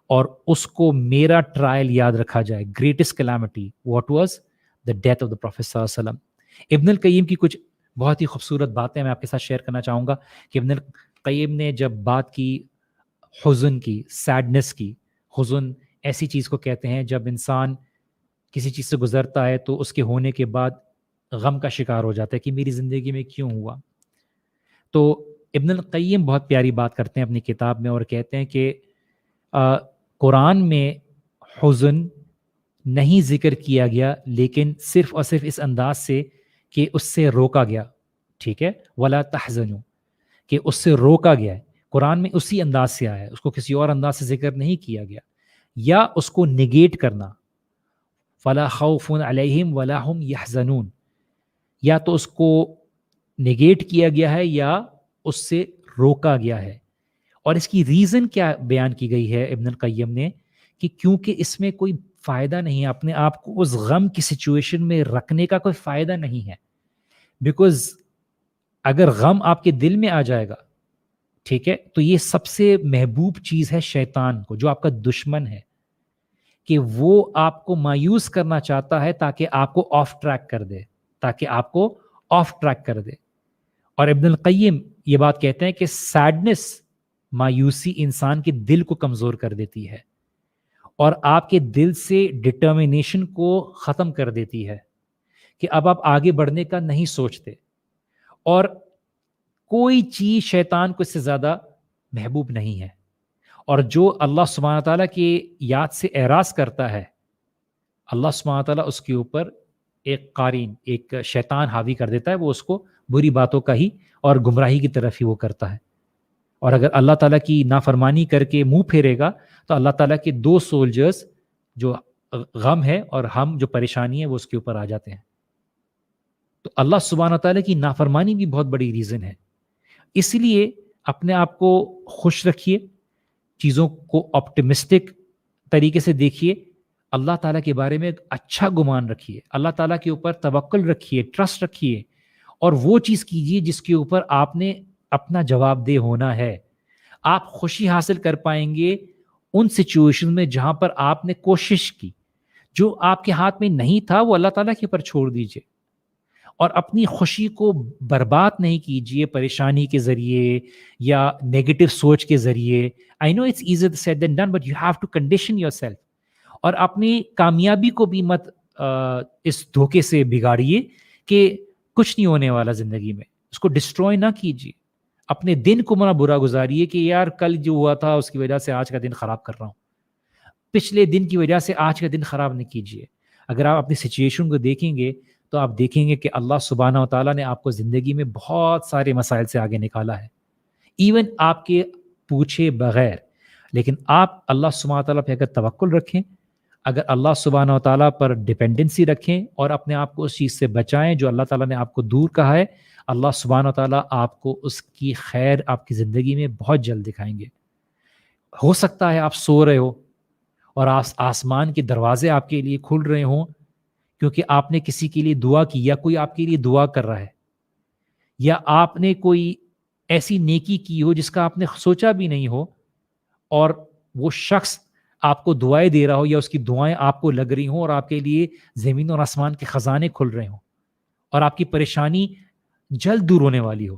اور اس کو میرا ٹرائل یاد رکھا جائے. Greatest calamity what was the death of the prophet صلی اللہ علیہ وسلم. ابن القیم کی کچھ بہت ہی خوبصورت باتیں میں آپ کے ساتھ شیئر کرنا چاہوں گا کہ ابن القیم نے جب بات کی حزن کی، سیڈنس کی. حزن ایسی چیز کو کہتے ہیں جب انسان کسی چیز سے گزرتا ہے تو اس کے ہونے کے بعد غم کا شکار ہو جاتا ہے کہ میری زندگی میں کیوں ہوا. تو ابن القیم بہت پیاری بات کرتے ہیں اپنی کتاب میں اور کہتے ہیں کہ قرآن میں حزن نہیں ذکر کیا گیا، لیکن صرف اور صرف اس انداز سے کہ اس سے روکا گیا. ٹھیک ہے، ولا تحزنوا، کہ اس سے روکا گیا ہے. قرآن میں اسی انداز سے آیا ہے، اس کو کسی اور انداز سے ذکر نہیں کیا گیا. یا اس کو نگیٹ کرنا، فلا خوف علیہم ولا هم یحزنون، یا تو اس کو نگیٹ کیا گیا ہے یا اس سے روکا گیا ہے. اور اس کی ریزن کیا بیان کی گئی ہے ابن القیم نے کہ کیونکہ اس میں کوئی فائدہ نہیں ہے، اپنے آپ کو اس غم کی سچویشن میں رکھنے کا کوئی فائدہ نہیں ہے. بیکاز اگر غم آپ کے دل میں آ جائے گا، ٹھیک ہے، تو یہ سب سے محبوب چیز ہے شیطان کو، جو آپ کا دشمن ہے، کہ وہ آپ کو مایوس کرنا چاہتا ہے تاکہ آپ کو آف ٹریک کر دے، اور ابن القیم یہ بات کہتے ہیں کہ سیڈنس، مایوسی انسان کے دل کو کمزور کر دیتی ہے اور آپ کے دل سے ڈٹرمینیشن کو ختم کر دیتی ہے کہ اب آپ آگے بڑھنے کا نہیں سوچتے. اور کوئی چیز شیطان کو اس سے زیادہ محبوب نہیں ہے. اور جو اللہ سبحانہ تعالیٰ کی یاد سے اعراض کرتا ہے، اللہ سبحانہ تعالیٰ اس کے اوپر ایک قارین، ایک شیطان حاوی کر دیتا ہے، وہ اس کو بری باتوں کا ہی اور گمراہی کی طرف ہی وہ کرتا ہے. اور اگر اللہ تعالیٰ کی نافرمانی کر کے منہ پھیرے گا تو اللہ تعالیٰ کے 2 سولجرز جو غم ہے اور ہم جو پریشانی ہے وہ اس کے اوپر آ جاتے ہیں. تو اللہ سبحانہ تعالیٰ کی نافرمانی بھی بہت بڑی ریزن ہے. اس لیے اپنے آپ کو خوش رکھیے، چیزوں کو آپٹمسٹک طریقے سے دیکھیے، اللہ تعالیٰ کے بارے میں ایک اچھا گمان رکھیے، اللہ تعالیٰ کے اوپر توکل رکھیے، ٹرسٹ رکھیے، اور وہ چیز کیجیے جس کے اوپر آپ نے اپنا جواب دہ ہونا ہے. آپ خوشی حاصل کر پائیں گے ان سچویشن میں جہاں پر آپ نے کوشش کی. جو آپ کے ہاتھ میں نہیں تھا وہ اللہ تعالیٰ کے اوپر چھوڑ دیجیے، اور اپنی خوشی کو برباد نہیں کیجیے پریشانی کے ذریعے یا نیگیٹو سوچ کے ذریعے. I know it's easy said than done, but you have to condition yourself. اور اپنی کامیابی کو بھی مت اس دھوکے سے بگاڑیے کہ کچھ نہیں ہونے والا زندگی میں، اس کو ڈسٹروائے نہ کیجیے. اپنے دن کو نہ برا گزاریے کہ یار کل جو ہوا تھا اس کی وجہ سے آج کا دن خراب کر رہا ہوں. پچھلے دن کی وجہ سے آج کا دن خراب نہیں کیجیے. اگر آپ اپنی سچویشن کو دیکھیں گے تو آپ دیکھیں گے کہ اللہ سبحانہ و تعالیٰ نے آپ کو زندگی میں بہت سارے مسائل سے آگے نکالا ہے، ایون آپ کے پوچھے بغیر. لیکن آپ اللہ سبحانہ و تعالیٰ پہ اگر توکل رکھیں، اگر اللہ سبحانہ و تعالیٰ پر ڈپینڈنسی رکھیں اور اپنے آپ کو اس چیز سے بچائیں جو اللہ تعالیٰ نے آپ کو دور کہا ہے، اللہ سبحانہ و تعالیٰ آپ کو اس کی خیر آپ کی زندگی میں بہت جلد دکھائیں گے. ہو سکتا ہے آپ سو رہے ہو اور آسمان کے دروازے آپ کے لیے کھل رہے ہوں کیونکہ آپ نے کسی کے لیے دعا کی، یا کوئی آپ کے لیے دعا کر رہا ہے، یا آپ نے کوئی ایسی نیکی کی ہو جس کا آپ نے سوچا بھی نہیں ہو، اور وہ شخص آپ کو دعائیں دے رہا ہو یا اس کی دعائیں آپ کو لگ رہی ہوں اور آپ کے لیے زمین اور آسمان کے خزانے کھل رہے ہوں اور آپ کی پریشانی جلد دور ہونے والی ہو.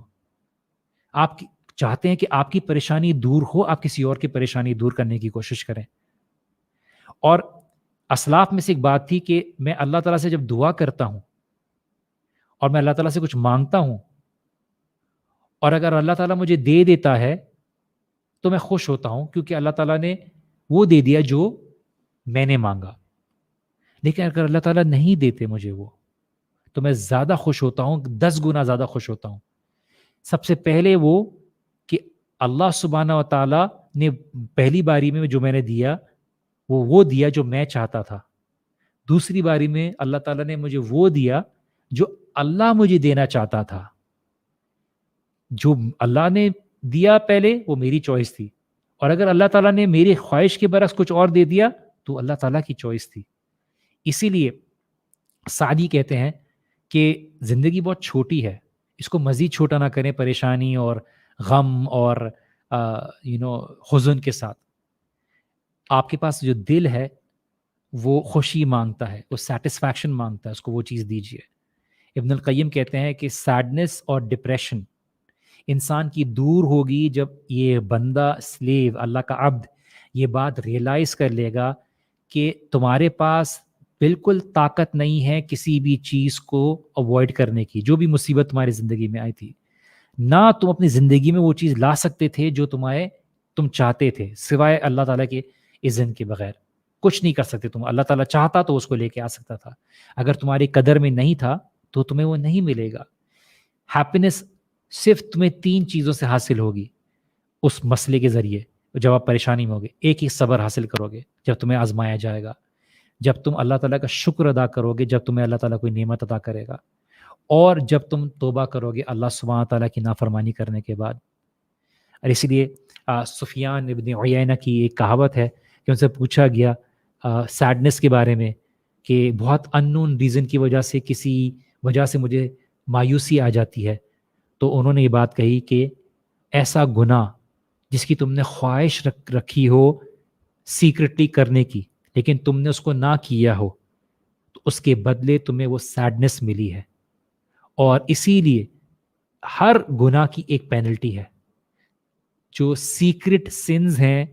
آپ چاہتے ہیں کہ آپ کی پریشانی دور ہو، آپ کسی اور کی پریشانی دور کرنے کی کوشش کریں. اور اسلاف میں سے ایک بات تھی کہ میں اللہ تعالیٰ سے جب دعا کرتا ہوں اور میں اللہ تعالیٰ سے کچھ مانگتا ہوں اور اگر اللہ تعالیٰ مجھے دے دیتا ہے تو میں خوش ہوتا ہوں کیونکہ اللہ تعالیٰ نے وہ دے دیا جو میں نے مانگا. لیکن اگر اللہ تعالیٰ نہیں دیتے مجھے وہ تو میں زیادہ خوش ہوتا ہوں، 10 گنا زیادہ خوش ہوتا ہوں. سب سے پہلے وہ کہ اللہ سبحانہ و تعالیٰ نے پہلی باری میں جو میں نے دیا وہ دیا جو میں چاہتا تھا. دوسری باری میں اللہ تعالیٰ نے مجھے وہ دیا جو اللہ مجھے دینا چاہتا تھا. جو اللہ نے دیا پہلے وہ میری چوائس تھی، اور اگر اللہ تعالیٰ نے میری خواہش کے برعکس کچھ اور دے دیا تو اللہ تعالیٰ کی چوائس تھی. اسی لیے سعدی کہتے ہیں کہ زندگی بہت چھوٹی ہے، اس کو مزید چھوٹا نہ کریں پریشانی اور غم اور حزن کے ساتھ. آپ کے پاس جو دل ہے وہ خوشی مانگتا ہے، وہ سیٹسفیکشن مانگتا ہے، اس کو وہ چیز دیجیے. ابن القیم کہتے ہیں کہ سیڈنس اور ڈپریشن انسان کی دور ہوگی جب یہ بندہ سلیو، اللہ کا عبد، یہ بات ریئلائز کر لے گا کہ تمہارے پاس بالکل طاقت نہیں ہے کسی بھی چیز کو اوائڈ کرنے کی. جو بھی مصیبت تمہاری زندگی میں آئی تھی، نہ تم اپنی زندگی میں وہ چیز لا سکتے تھے جو تم چاہتے تھے، سوائے اللہ تعالیٰ کے اذن کے بغیر کچھ نہیں کر سکتے تم. اللہ تعالیٰ چاہتا تو اس کو لے کے آ سکتا تھا. اگر تمہاری قدر میں نہیں تھا تو تمہیں وہ نہیں ملے گا. ہیپینس صرف تمہیں 3 چیزوں سے حاصل ہوگی اس مسئلے کے ذریعے جب آپ پریشانی میں ہوگے. ایک ہی صبر حاصل کرو گے جب تمہیں آزمایا جائے گا، جب تم اللہ تعالیٰ کا شکر ادا کرو گے جب تمہیں اللہ تعالیٰ کوئی نعمت عطا کرے گا، اور جب تم توبہ کرو گے اللہ سبحانہ تعالیٰ کی نافرمانی کرنے کے بعد. اور اسی لیے سفیان ابن عیینہ کی ایک کہاوت ہے کہ ان سے پوچھا گیا سیڈنس کے بارے میں کہ بہت اننون ریزن کی وجہ سے کسی وجہ سے مجھے مایوسی آ جاتی ہے، تو انہوں نے یہ بات کہی کہ ایسا گناہ جس کی تم نے خواہش رکھی ہو سیکرٹلی کرنے کی لیکن تم نے اس کو نہ کیا ہو تو اس کے بدلے تمہیں وہ سیڈنس ملی ہے. اور اسی لیے ہر گناہ کی ایک پینلٹی ہے. جو سیکرٹ سنز ہیں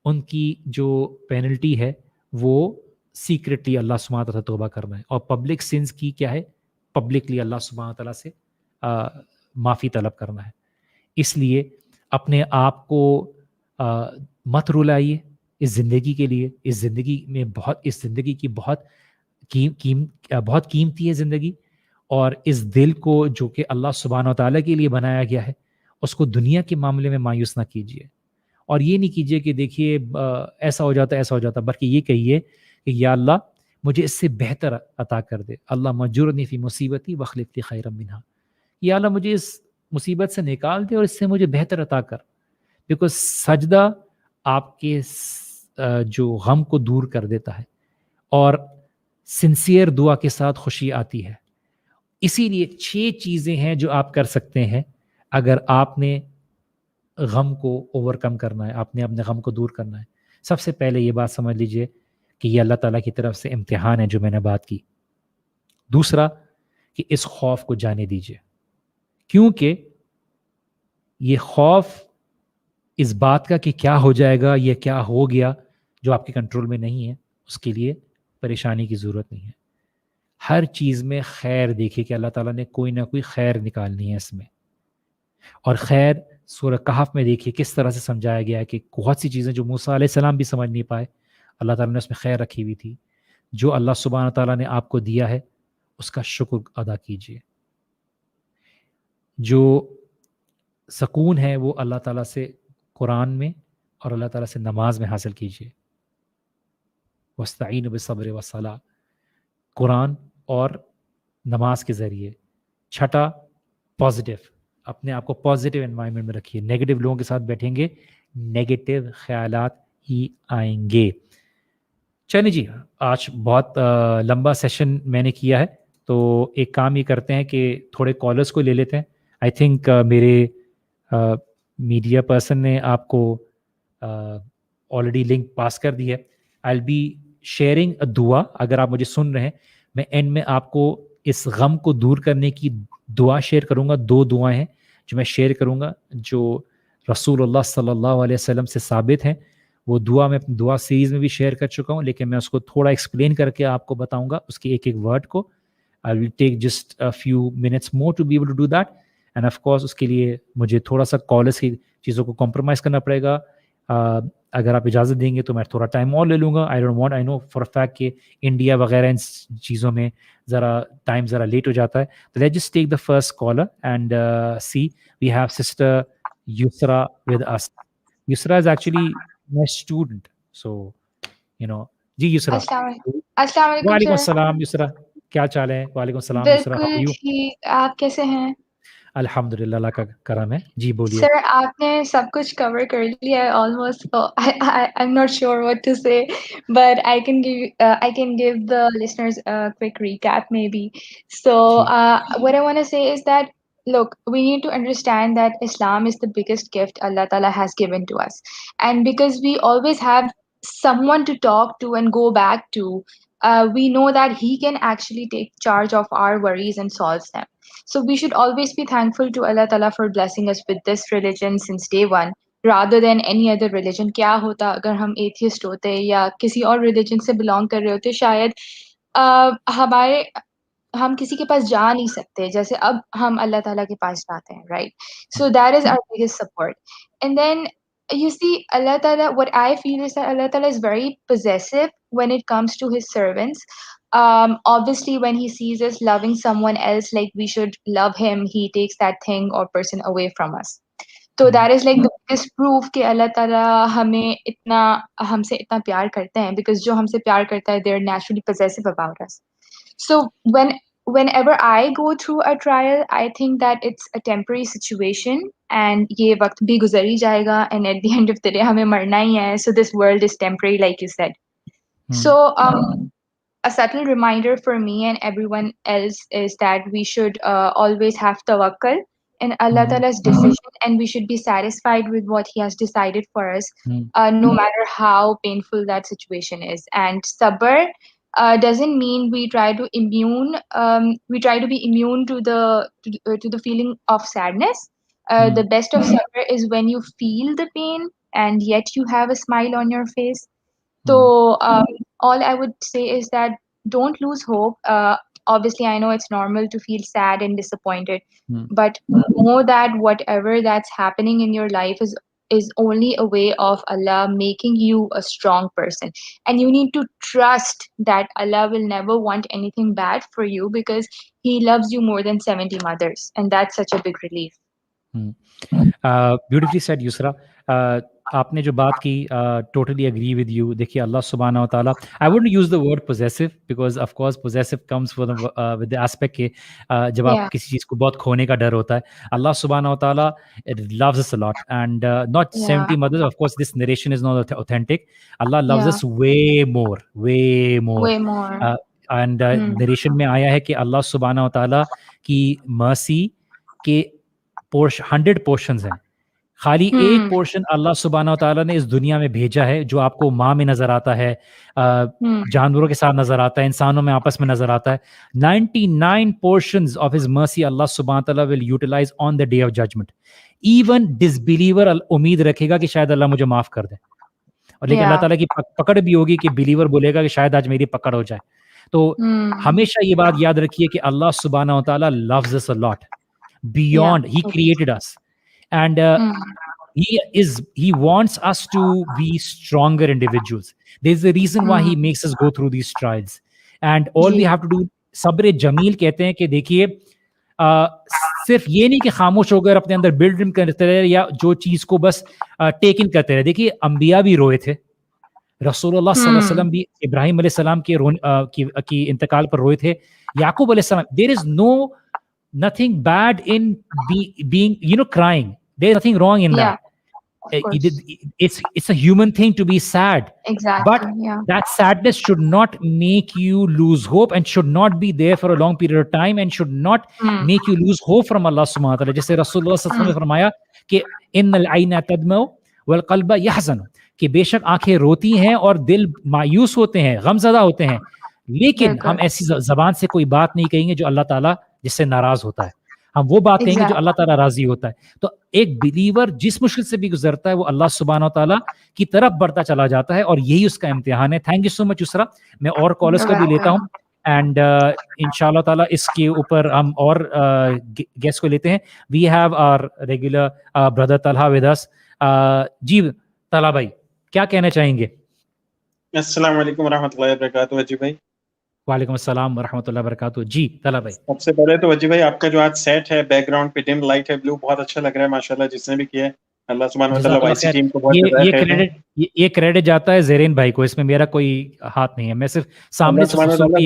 ان کی جو پینلٹی ہے وہ سیکرٹلی اللہ سبحانہ تعالیٰ سے توبہ کرنا ہے، اور پبلک سنز کی کیا ہے؟ پبلکلی اللہ سبحانہ تعالیٰ سے معافی طلب کرنا ہے. اس لیے اپنے آپ کو مت رلائیے اس زندگی کے لیے. اس زندگی کی بہت قیمتی ہے زندگی، اور اس دل کو جو کہ اللہ سبحانہ تعالیٰ کے لیے بنایا گیا ہے اس کو دنیا کے معاملے میں مایوس نہ کیجیے. اور یہ نہیں کیجیے کہ دیکھیے ایسا ہو جاتا، بلکہ یہ کہیے کہ یا اللہ مجھے اس سے بہتر عطا کر دے. اللہ مجرنی فی مصیبتی واخلف لی خیرا منہا. یا اللہ مجھے اس مصیبت سے نکال دے اور اس سے مجھے بہتر عطا کر. بیکاز سجدہ آپ کے جو غم کو دور کر دیتا ہے اور سنسیئر دعا کے ساتھ خوشی آتی ہے. اسی لیے 6 چیزیں ہیں جو آپ کر سکتے ہیں اگر آپ نے غم کو اوور کم کرنا ہے, آپ نے اپنے غم کو دور کرنا ہے. سب سے پہلے یہ بات سمجھ لیجئے کہ یہ اللہ تعالیٰ کی طرف سے امتحان ہے جو میں نے بات کی. دوسرا کہ اس خوف کو جانے دیجئے, کیونکہ یہ خوف اس بات کا کہ کیا ہو جائے گا, یہ کیا ہو گیا, جو آپ کے کنٹرول میں نہیں ہے, اس کے لیے پریشانی کی ضرورت نہیں ہے. ہر چیز میں خیر دیکھیے کہ اللہ تعالیٰ نے کوئی نہ کوئی خیر نکالنی ہے اس میں. اور خیر سورہ کہف میں دیکھیے کس طرح سے سمجھایا گیا ہے کہ بہت سی چیزیں جو موسیٰ علیہ السلام بھی سمجھ نہیں پائے, اللہ تعالیٰ نے اس میں خیر رکھی ہوئی تھی. جو اللہ سبحانہ تعالیٰ نے آپ کو دیا ہے اس کا شکر ادا کیجیے. جو سکون ہے وہ اللہ تعالیٰ سے قرآن میں اور اللہ تعالیٰ سے نماز میں حاصل کیجیے. وَاسْتَعِينُوا بِالصَّبْرِ وَالصَّلَاةِ, قرآن اور نماز کے ذریعے. چھٹا پازیٹیو, اپنے آپ کو پازیٹیو انوائرمنٹ میں رکھیے. نیگیٹو لوگوں کے ساتھ بیٹھیں گے نیگیٹو خیالات ہی آئیں گے. چلیں جی, آج بہت لمبا سیشن میں نے کیا ہے, تو ایک کام یہ کرتے ہیں کہ تھوڑے کالرز کو لے لیتے ہیں. آئی تھنک میرے میڈیا پرسن نے آپ کو آلریڈی لنک پاس کر دی ہے. آئی ول بی شیئرنگ اے دعا. اگر آپ مجھے سن رہے ہیں, میں اینڈ میں آپ کو اس غم کو دور کرنے کی دعا شیئر کروں گا. 2 دعائیں ہیں جو میں شیئر کروں گا جو رسول اللہ صلی اللہ علیہ وسلم سے ثابت ہیں. وہ دعا میں دعا سیریز میں بھی شیئر کر چکا ہوں, لیکن میں اس کو تھوڑا ایکسپلین کر کے آپ کو بتاؤں گا اس کے ایک ایک ورڈ کو. I will take just a few minutes more to be able to do that. And of course اس کے لیے مجھے تھوڑا سا کالرس کی چیزوں کو کمپرومائز کرنا پڑے گا. اگر آپ اجازت دیں گے تو میں تھوڑا ٹائم اور لے لوں گا. I don't want, I know for a fact کہ انڈیا وغیرہ ان چیزوں میں ذرا ٹائم ذرا لیٹ ہو جاتا ہے. تو let just take the first caller and see we have sister Yusra with us. Yusra is actually my student, so you know. جی یسرا. السلام علیکم وعلیکم سر. السلام یسرا, کیا چال ہے؟ وعلیکم السلام یسرا, ہاؤ آر بالکل یو؟ ٹھیک, آپ کیسے ہیں؟ الحمد للہ, اللہ کا کرم ہے. جی بولیے. سر آپ نے سب کچھ کور کر لیا ہے almost. I am not sure what to say, but I can give the listeners quick recap maybe. So جی what I want to say is that, look, we need to understand that Islam is the biggest gift Allah Ta'ala has given to us. And because we always have someone to talk to and go back to, we know that He can actually take charge of our worries and solve them. So we should always be thankful to Allah Ta'ala for blessing us with this religion since day one, rather than any other religion. کیا ہوتا اگر ہم atheist ہوتے یا کسی اور religion سے belong کر رہے ہوتے, شاید ہمارے ہم کسی کے پاس جا نہیں سکتے جیسے اب ہم اللہ تعالیٰ کے پاس جاتے ہیں, right? So that is our biggest support. And then you see, Allah Ta'ala, what I feel is that Allah Ta'ala is very possessive when it comes to His servants. Obviously, when He sees us loving someone else like we should love Him, He takes that thing or person away from us. So that is like the biggest proof کہ اللہ تعالیٰ ہم سے اتنا پیار کرتے ہیں, because جو ہم سے پیار کرتا ہے, they're naturally possessive about us. So whenever I go through a trial, I think that it's a temporary situation and یہ وقت بھی گزر ہی جائے گا, and at the end of the day ہمیں مرنا ہی ہے. So this world is temporary, like you said. So a subtle reminder for me and everyone else is that we should always have tawakkul in Allah Ta'ala's decision, and we should be satisfied with what He has decided for us, no matter how painful that situation is. And sabr doesn't mean we try to be immune to the feeling of sadness. The best of sabr is when you feel the pain and yet you have a smile on your face. So all I would say is that don't lose hope. Obviously, I know it's normal to feel sad and disappointed, but know that whatever that's happening in your life is only a way of Allah making you a strong person. And you need to trust that Allah will never want anything bad for you, because He loves you more than 70 mothers. And that's such a big relief. Beautifully said Yusra. آپ نے جو بات کی totally agree with you. دیکھیے اللہ سبحانہ و تعالیٰ, I wouldn't use the word possessive because of course possessive comes with the aspect کہ جب آپ Yeah. کسی چیز کو بہت کھونے کا ڈر ہوتا ہے. اللہ سبحانہ و تعالیٰ loves us a lot and not Yeah. 70 mothers, of course this narration is not authentic. Allah loves Yeah. us way more. Way more. And Hmm. Narration میں آیا ہے کہ اللہ سبحانہ و تعالیٰ کی مرسی کے 100 پورشنز ہیں. خالی ایک پورشن اللہ سبحانہ و تعالیٰ نے اس دنیا میں بھیجا ہے جو آپ کو ماں میں نظر آتا ہے, جانوروں کے ساتھ نظر آتا ہے, انسانوں میں آپس میں نظر آتا ہے. 99 portions of his mercy اللہ سبحانہ تعالیٰ will utilize on the day of judgment. Even disbeliever امید رکھے گا کہ شاید اللہ مجھے معاف کر دے, اور لیکن اللہ تعالیٰ کی پکڑ بھی ہوگی کہ بلیور بولے گا کہ شاید آج میری پکڑ ہو جائے. تو ہمیشہ یہ بات یاد رکھیے کہ اللہ سبحانہ و تعالیٰ loves us a lot beyond. He created us and he wants us to be stronger individuals. There's a reason why he makes us go through these trials and all we have to do. صبر جمیل کہتے ہیں کہ دیکھیے صرف یہ نہیں کہ خاموش ہو کر اپنے اندر بلڈ کرتے رہے یا جو چیز کو بس ٹیک ان کرتے رہے. دیکھیے انبیاء بھی روئے تھے, رسول اللہ صلی اللہ علیہ وسلم بھی ابراہیم علیہ السلام کی انتقال پر روئے تھے, یعقوب علیہ السلام. There is nothing bad in being crying. There is nothing wrong in that. It's a human thing to be sad. Exactly. But that sadness should not make you lose hope and should not be there for a long period of time and should not make you lose hope from Allah subhanahu wa ta'ala. جیسے رسول اللہ صلی اللہ علیہ وسلم نے فرمایا کہ ان العین تدمع والقلب يحزن, کہ بے شک آنکھیں روتی ہیں اور دل مایوس ہوتے ہیں, غم زدہ ہوتے ہیں, لیکن ہم ایسی زبان سے کوئی بات نہیں کہیں گے جو اللہ تعالیٰ جس سے ناراض ہوتا ہے. ہم وہ بات کہیں گے جو اللہ تعالیٰ راضی ہوتا ہے. تو ایک بلیور جس مشکل سے بھی گزرتا ہے وہ اللہ سبحانہ و تعالیٰ کی طرف بڑھتا چلا جاتا ہے, اور یہی اس کا امتحان ہے. تھینک یو سو مچ یسرا. میں اور کالرس کا بھی لیتا ہوں اینڈ ان شاء اللہ تعالیٰ اس کے اوپر ہم اور گیسٹ کو لیتے ہیں. We have our regular brother Talha with us. جی طلحہ بھائی کیا کہنا چاہیں گے؟ السلام علیکم ورحمۃ اللہ وبرکاتہ. وجی بھائی وعلیکم السلام ورحمۃ اللہ وبرکاتہ. جی طلحہ بھائی, سب سے پہلے تو وجی بھائی آپ کا جو آج سیٹ ہے بیک گراؤنڈ پہ ڈم لائٹ ہے بلو, بہت اچھا لگ رہا ہے ماشاء اللہ جس نے بھی کیا ہے. اللہ سبحانہ و تعالیٰ وائی سی ٹیم کو بہت یہ کریڈٹ جاتا ہے زرین بھائی کو, اس میں میرا کوئی ہاتھ نہیں ہے. میں صرف سامنے سے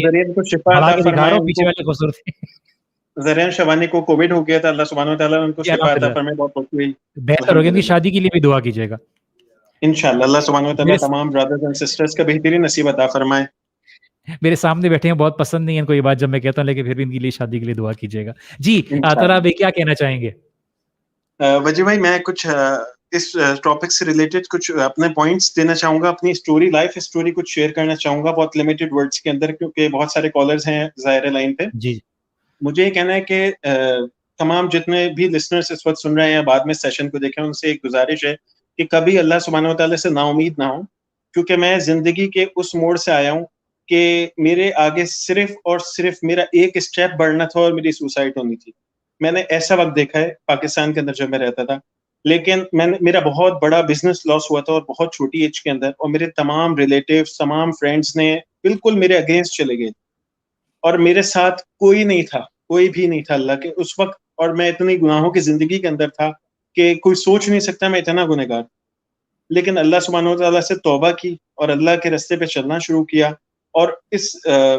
زرین کو شفا عطا فرمائے. پیچھے والے خوبصورتی زرین شوانی کو کووڈ ہو گیا تھا, اللہ سبحانہ و تعالیٰ نے ان کو شفا عطا فرمائے, بہت خوشی ہوئی. بہتر ہو گیا, ان کی شادی کے لیے بھی دعا کیجیے گا انشاءاللہ. اللہ سبحانہ و تعالیٰ تمام برادرز اینڈ سسٹرز کا بہترین نصیب عطا فرمائے. میرے سامنے بیٹھے ہیں, بہت پسند نہیں ہے ان کو یہ بات جب میں کہتا ہوں, لیکن پھر بھی ان کے لیے شادی کے لیے دعا کیجیے گا. جی طلحہ بھائی کیا کہنا چاہیں گے؟ وجی بھائی میں کچھ اس ٹاپک سے ریلیٹڈ کچھ اپنے پوائنٹس دینا چاہوں گا, اپنی اسٹوری لائف اسٹوری کچھ شیئر کرنا چاہوں گا بہت لمیٹڈ ورڈز کے اندر, کیونکہ بہت سارے کالرز ہیں ظاہر لائن پہ. جی مجھے یہ کہنا ہے کہ تمام جتنے بھی لسنرز اس وقت سن رہے ہیں بعد میں سیشن کو دیکھیں, ان سے ایک گزارش ہے کہ کبھی اللہ سبحانہ و تعالیٰ سے نا امید نہ ہوں, کیونکہ میں زندگی کے اس موڑ سے آیا ہوں کہ میرے آگے صرف اور صرف میرا ایک اسٹیپ بڑھنا تھا اور میری سوسائڈ ہونی تھی. میں نے ایسا وقت دیکھا ہے پاکستان کے اندر جب میں رہتا تھا, لیکن میرا بہت بڑا بزنس لاس ہوا تھا اور بہت چھوٹی ایج کے اندر, اور میرے تمام ریلیٹیوز تمام فرینڈس نے بالکل میرے اگینسٹ چلے گئے, اور میرے ساتھ کوئی نہیں تھا, کوئی بھی نہیں تھا اللہ کے اس وقت, اور میں اتنی گناہوں کی زندگی کے اندر تھا کہ کوئی سوچ نہیں سکتا میں اتنا گنہگار. لیکن اللہ سبحانہ و تعالیٰ سے توبہ کی اور اللہ کے رستے پہ چلنا شروع کیا, اور اس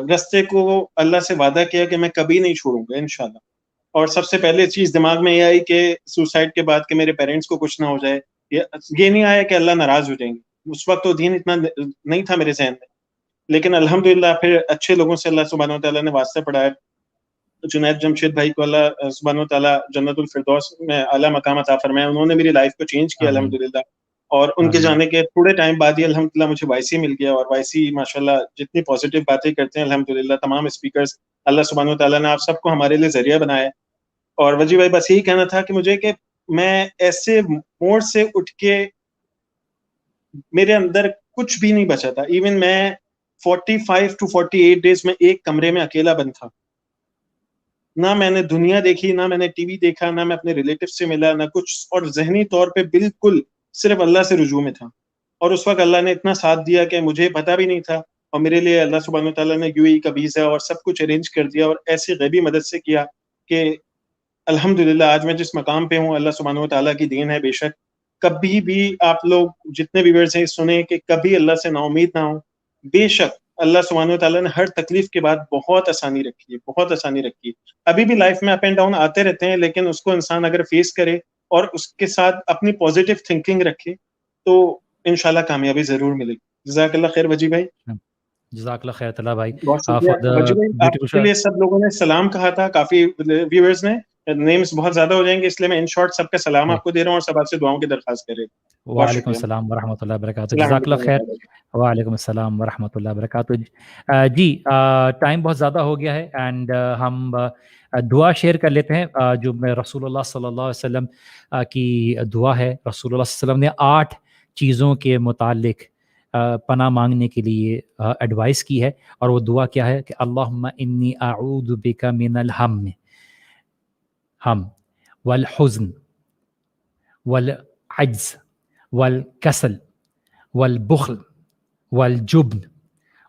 رستے کو اللہ سے وعدہ کیا کہ میں کبھی نہیں چھوڑوں گا انشاءاللہ. اور سب سے پہلے چیز دماغ میں یہ آئی کہ سوسائڈ کے بعد کہ میرے پیرنٹس کو کچھ نہ ہو جائے, یہ نہیں آیا کہ اللہ ناراض ہو جائیں گے. اس وقت تو دین اتنا نہیں تھا میرے ذہن میں, لیکن الحمدللہ پھر اچھے لوگوں سے اللہ سبحانہ و تعالیٰ نے واسطہ پڑھایا. جنید جمشید بھائی کو اللہ سبحانہ و تعالیٰ جنت الفردوس میں اعلیٰ مقام عطا فرمایا, انہوں نے میری لائف کو چینج کیا الحمدللہ. اور ان کے جانے کے تھوڑے ٹائم بعد ہی الحمدللہ مجھے وائی سی مل گیا, اور وائی سی ماشاءاللہ جتنی پازیٹیو باتیں کرتے ہیں الحمدللہ تمام اسپیکرز, اللہ سبحانہ و تعالیٰ نے آپ سب کو ہمارے لیے ذریعہ بنایا. اور وجی بھائی بس یہی کہنا تھا کہ مجھے کہ میں ایسے موڑ سے اٹھ کے میرے اندر کچھ بھی نہیں بچا تھا. ایون میں 45 to 48 ڈیز میں ایک کمرے میں اکیلا بند تھا, نہ میں نے دنیا دیکھی, نہ میں نے ٹی وی دیکھا, نہ میں اپنے ریلیٹیو سے ملا, نہ کچھ, اور ذہنی طور پہ بالکل صرف اللہ سے رجوع میں تھا. اور اس وقت اللہ نے اتنا ساتھ دیا کہ مجھے پتا بھی نہیں تھا, اور میرے لیے اللہ سبحانہ و تعالیٰ نے UAE کا ویزا اور سب کچھ ارینج کر دیا, اور ایسی غیبی مدد سے کیا کہ الحمدللہ آج میں جس مقام پہ ہوں اللہ سبحانہ و تعالیٰ کی دین ہے. بے شک کبھی بھی آپ لوگ جتنے ویورز ہیں سنیں کہ کبھی اللہ سے نا امید نہ ہوں. بے شک اللہ سبحانہ و تعالیٰ نے ہر تکلیف کے بعد بہت آسانی رکھی ہے, بہت آسانی رکھی ہے. ابھی بھی لائف میں اپ اینڈ ڈاؤن آتے رہتے ہیں, لیکن اس کو انسان اگر فیس کرے اور اس کے ساتھ اپنی پازیٹیو تھنکنگ رکھے تو انشاءاللہ کامیابی ضرور ملے گی. جزاک اللہ خیر وجی بھائی. جزاک اللہ خیر طلحہ بھائی. بہت شکریہ وجی بھائی. آپ کے لیے سب لوگوں نے سلام کہا تھا, کافی ویورز نے, نیمز بہت زیادہ ہو جائیں گے اس لیے میں ان شارٹ سب کا سلام آپ کو دے رہا ہوں اور سب آپ سے دعاؤں کی درخواست کر رہے ہیں. وعلیکم السلام ورحمۃ اللہ وبرکاتہ. جزاک اللہ خیر. وعلیکم السلام ورحمۃ اللہ وبرکاتہ. جی ٹائم بہت زیادہ ہو گیا ہے اینڈ ہم دعا شیئر کر لیتے ہیں جو میں رسول اللہ صلی اللہ علیہ وسلم کی دعا ہے. رسول اللہ صلی اللہ علیہ وسلم نے 8 چیزوں کے متعلق پناہ مانگنے کے لیے ایڈوائس کی ہے, اور وہ دعا کیا ہے کہ اللہم انی اعوذ بک من الہم والحزن والعجز والکسل والبخل والجبن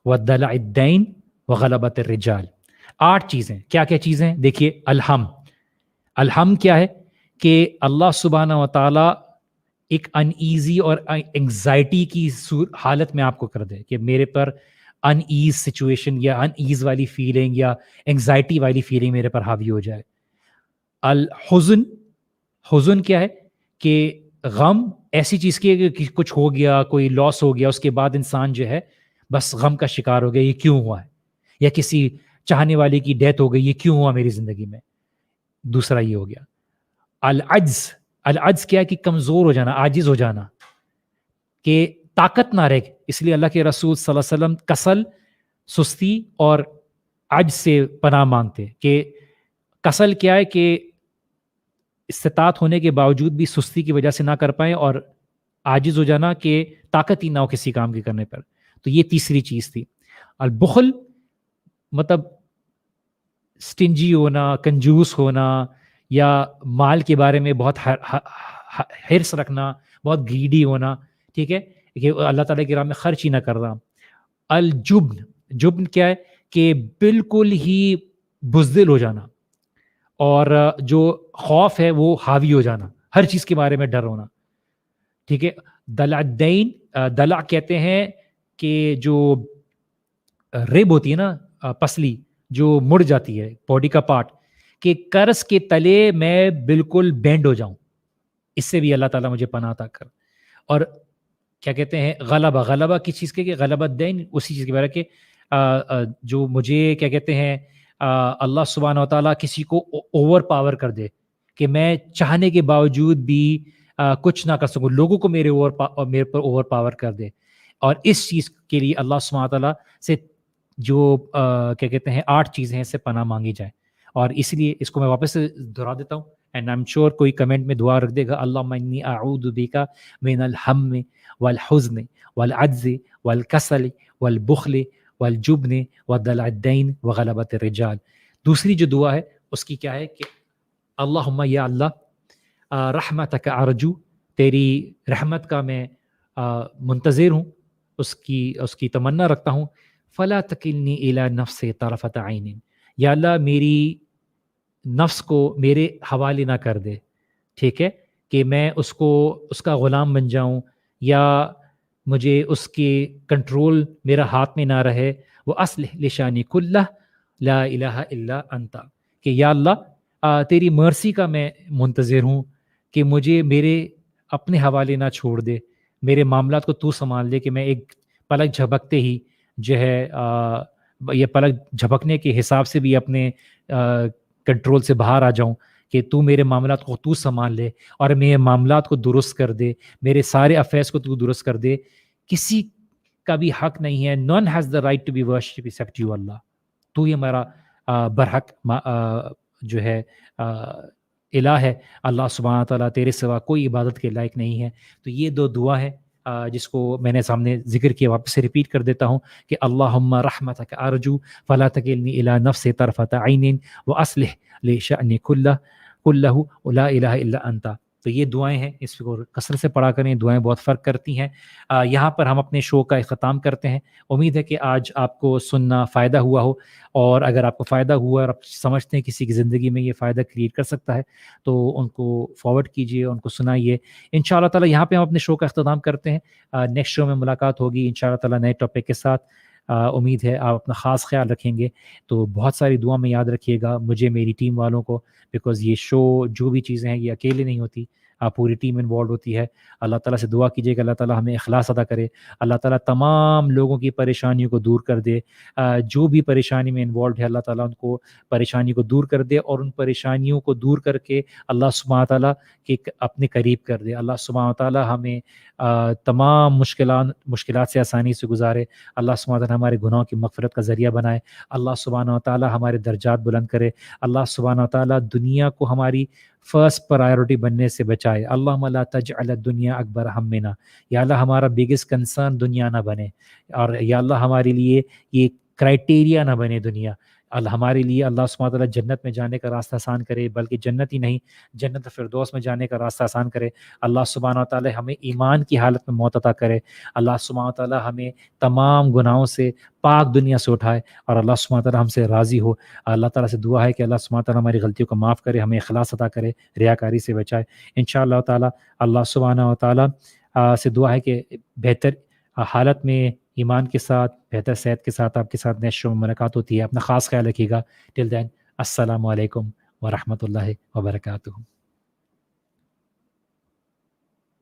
ودلع الدین وغلبۃ الرجال. 8 چیزیں. کیا کیا چیزیں؟ دیکھیے, الہم کیا ہے کہ اللہ سبحانہ و تعالیٰ ایک ان ایزی اور انگزائٹی کی حالت میں آپ کو کر دے کہ میرے پر ان ایز سچویشن یا ان ایز والی فیلنگ یا انگزائٹی والی فیلنگ میرے پر حاوی ہو جائے. حزن کیا ہے کہ غم ایسی چیز کی کہ کچھ ہو گیا, کوئی لاس ہو گیا, اس کے بعد انسان جو ہے بس غم کا شکار ہو گیا, یہ کیوں ہوا ہے, یا کسی چاہنے والے کی ڈیتھ ہو گئی, یہ کیوں ہوا میری زندگی میں. دوسرا یہ ہو گیا. العجز کیا ہے کہ کمزور ہو جانا, عاجز ہو جانا, کہ طاقت نہ رہے. اس لیے اللہ کے رسول صلی اللہ علیہ وسلم کسل, سستی اور عجز سے پناہ مانگتے. کہ کسل کیا ہے کہ استطاعت ہونے کے باوجود بھی سستی کی وجہ سے نہ کر پائیں, اور عاجز ہو جانا کہ طاقت ہی نہ ہو کسی کام کے کرنے پر. تو یہ تیسری چیز تھی. البخل مطلب سٹنجی ہونا, کنجوس ہونا, یا مال کے بارے میں بہت حرص رکھنا, بہت گریڈی ہونا, ٹھیک ہے, کہ اللہ تعالیٰ کی راہ میں خرچ ہی نہ کرنا. جبن کیا ہے کہ بالکل ہی بزدل ہو جانا, اور جو خوف ہے وہ حاوی ہو جانا, ہر چیز کے بارے میں ڈر ہونا, ٹھیک ہے. دلع الدین, دلع کہتے ہیں کہ جو رب ہوتی ہے نا, پسلی جو مڑ جاتی ہے, باڈی کا پارٹ, کہ قرض کے تلے میں بالکل بینڈ ہو جاؤں, اس سے بھی اللہ تعالیٰ مجھے پناہ عطا کر. اور کیا کہتے ہیں غلبہ کس چیز کے, کہ غلبہ دین اسی چیز کے بارے کہ جو مجھے کیا کہتے ہیں اللہ سبحانہ و تعالیٰ کسی کو اوور پاور کر دے, کہ میں چاہنے کے باوجود بھی کچھ نہ کر سکوں, لوگوں کو میرے پر اوور پاور کر دے. اور اس چیز کے لیے اللہ سبحانہ و تعالیٰ سے جو کیا کہتے ہیں 8 چیزیں ہیں, اس سے پناہ مانگی جائے. اور اس لیے اس کو میں واپس سے دہرا دیتا ہوں, اینڈ آئی ایم شیور کوئی کمنٹ میں دعا رکھ دے گا. اللہم انی اعوذ بک من الہم والحزن والعجز والکسل والبخل والجبن ودلع الدین وغلبۃ الرجال. دوسری جو دعا ہے اس کی کیا ہے کہ اللہم, یا اللہ, رحمتک ارجو, تیری رحمت کا میں منتظر ہوں, اس کی تمنا رکھتا ہوں. فلا تکلنی الی نفسی طرفۃ عین, یا اللہ میری نفس کو میرے حوالے نہ کر دے, ٹھیک ہے, کہ میں اس کا غلام بن جاؤں, یا مجھے اس کے کنٹرول میرا ہاتھ میں نہ رہے. وہ اصلح لشانی کلہ لا الہ الا انت, کہ یا اللہ تیری مرسی کا میں منتظر ہوں, کہ مجھے میرے اپنے حوالے نہ چھوڑ دے, میرے معاملات کو تو سنبھال دے, کہ میں ایک پلک جھپکتے ہی جو ہے یہ پلک جھپکنے کے حساب سے بھی اپنے کنٹرول سے باہر آ جاؤں, کہ تو میرے معاملات کو تو سنبھال لے, اور میرے معاملات کو درست کر دے, میرے سارے افیئرس کو تو درست کر دے. کسی کا بھی حق نہیں ہے, none has the right to be worshipped except you اللہ, تو یہ ہمارا برحق جو ہے الہ ہے. اللہ سبحانہ تعالیٰ, تیرے سوا کوئی عبادت کے لائق نہیں ہے. تو یہ 2 دعا ہے جس کو میں نے سامنے ذکر کیا, واپس سے ریپیٹ کر دیتا ہوں کہ اللہم رحمتک ارجو فلا تکلنی الی نفسی طرفۃ عین واصلح لشأنی کلہ لا الہ الا انت. تو یہ دعائیں ہیں، اس کو کثرت سے پڑھا کریں، دعائیں بہت فرق کرتی ہیں۔ یہاں پر ہم اپنے شو کا اختتام کرتے ہیں۔ امید ہے کہ آج آپ کو سننا فائدہ ہوا ہو، اور اگر آپ کو فائدہ ہوا اور آپ سمجھتے ہیں کسی کی زندگی میں یہ فائدہ کریٹ کر سکتا ہے تو ان کو فارورڈ کیجیے، ان کو سنائیے۔ انشاءاللہ تعالی یہاں پہ ہم اپنے شو کا اختتام کرتے ہیں۔ نیکسٹ شو میں ملاقات ہوگی انشاءاللہ تعالی نئے ٹاپک کے ساتھ۔ امید ہے آپ اپنا خاص خیال رکھیں گے، تو بہت ساری دعا میں یاد رکھیے گا مجھے، میری ٹیم والوں کو، بیکاز یہ شو جو بھی چیزیں ہیں یہ اکیلے نہیں ہوتی، پوری ٹیم انوالو ہوتی ہے۔ اللہ تعالیٰ سے دعا کیجیے کہ اللہ تعالیٰ ہمیں اخلاص عطا کرے، اللہ تعالیٰ تمام لوگوں کی پریشانیوں کو دور کر دے، جو بھی پریشانی میں انوالوڈ ہے اللہ تعالیٰ ان کو پریشانی کو دور کر دے، اور ان پریشانیوں کو دور کر کے اللہ سبحانہ تعالیٰ کے اپنے قریب کر دے۔ اللہ سبحانہ تعالیٰ ہمیں تمام مشکلات سے آسانی سے گزارے، اللہ سبحانہ تعالیٰ ہمارے گناہوں کی مغفرت کا ذریعہ بنائے، اللہ سبحانہ تعالیٰ ہمارے درجات بلند کرے، اللہ سبحانہ تعالیٰ دنیا کو ہماری فرسٹ پرائیورٹی بننے سے بچائے۔ اللہم لا تجعل الدنیا اکبر ہمنا، یا اللہ ہمارا بگسٹ کنسرن دنیا نہ بنے، اور یا اللہ ہمارے لیے یہ کرائٹیریا نہ بنے دنیا۔ ہمارے لیے اللہ سبحانہ تعالیٰ جنت میں جانے کا راستہ آسان کرے، بلکہ جنت ہی نہیں، جنت فردوس میں جانے کا راستہ آسان کرے۔ اللہ سبحانہ تعالیٰ ہمیں ایمان کی حالت میں موت عطا کرے، اللہ سبحانہ تعالیٰ ہمیں تمام گناہوں سے پاک دنیا سے اٹھائے، اور اللہ سبحانہ تعالیٰ ہم سے راضی ہو۔ اللہ تعالیٰ سے دعا ہے کہ اللہ سبحانہ تعالیٰ ہماری غلطیوں کو معاف کرے، ہمیں اخلاص عطا کرے، ریاکاری سے بچائے انشاءاللہ تعالیٰ۔ اللہ سبحانہ تعالیٰ سے دعا ہے کہ بہتر حالت میں ایمان کے ساتھ، بہتر صحت کے ساتھ آپ کے ساتھ نیکسٹ شو میں ملاقات ہوتی ہے۔ اپنا خاص خیال رکھیے گا۔ ٹل دین السلام علیکم ورحمۃ اللہ وبرکاتہ۔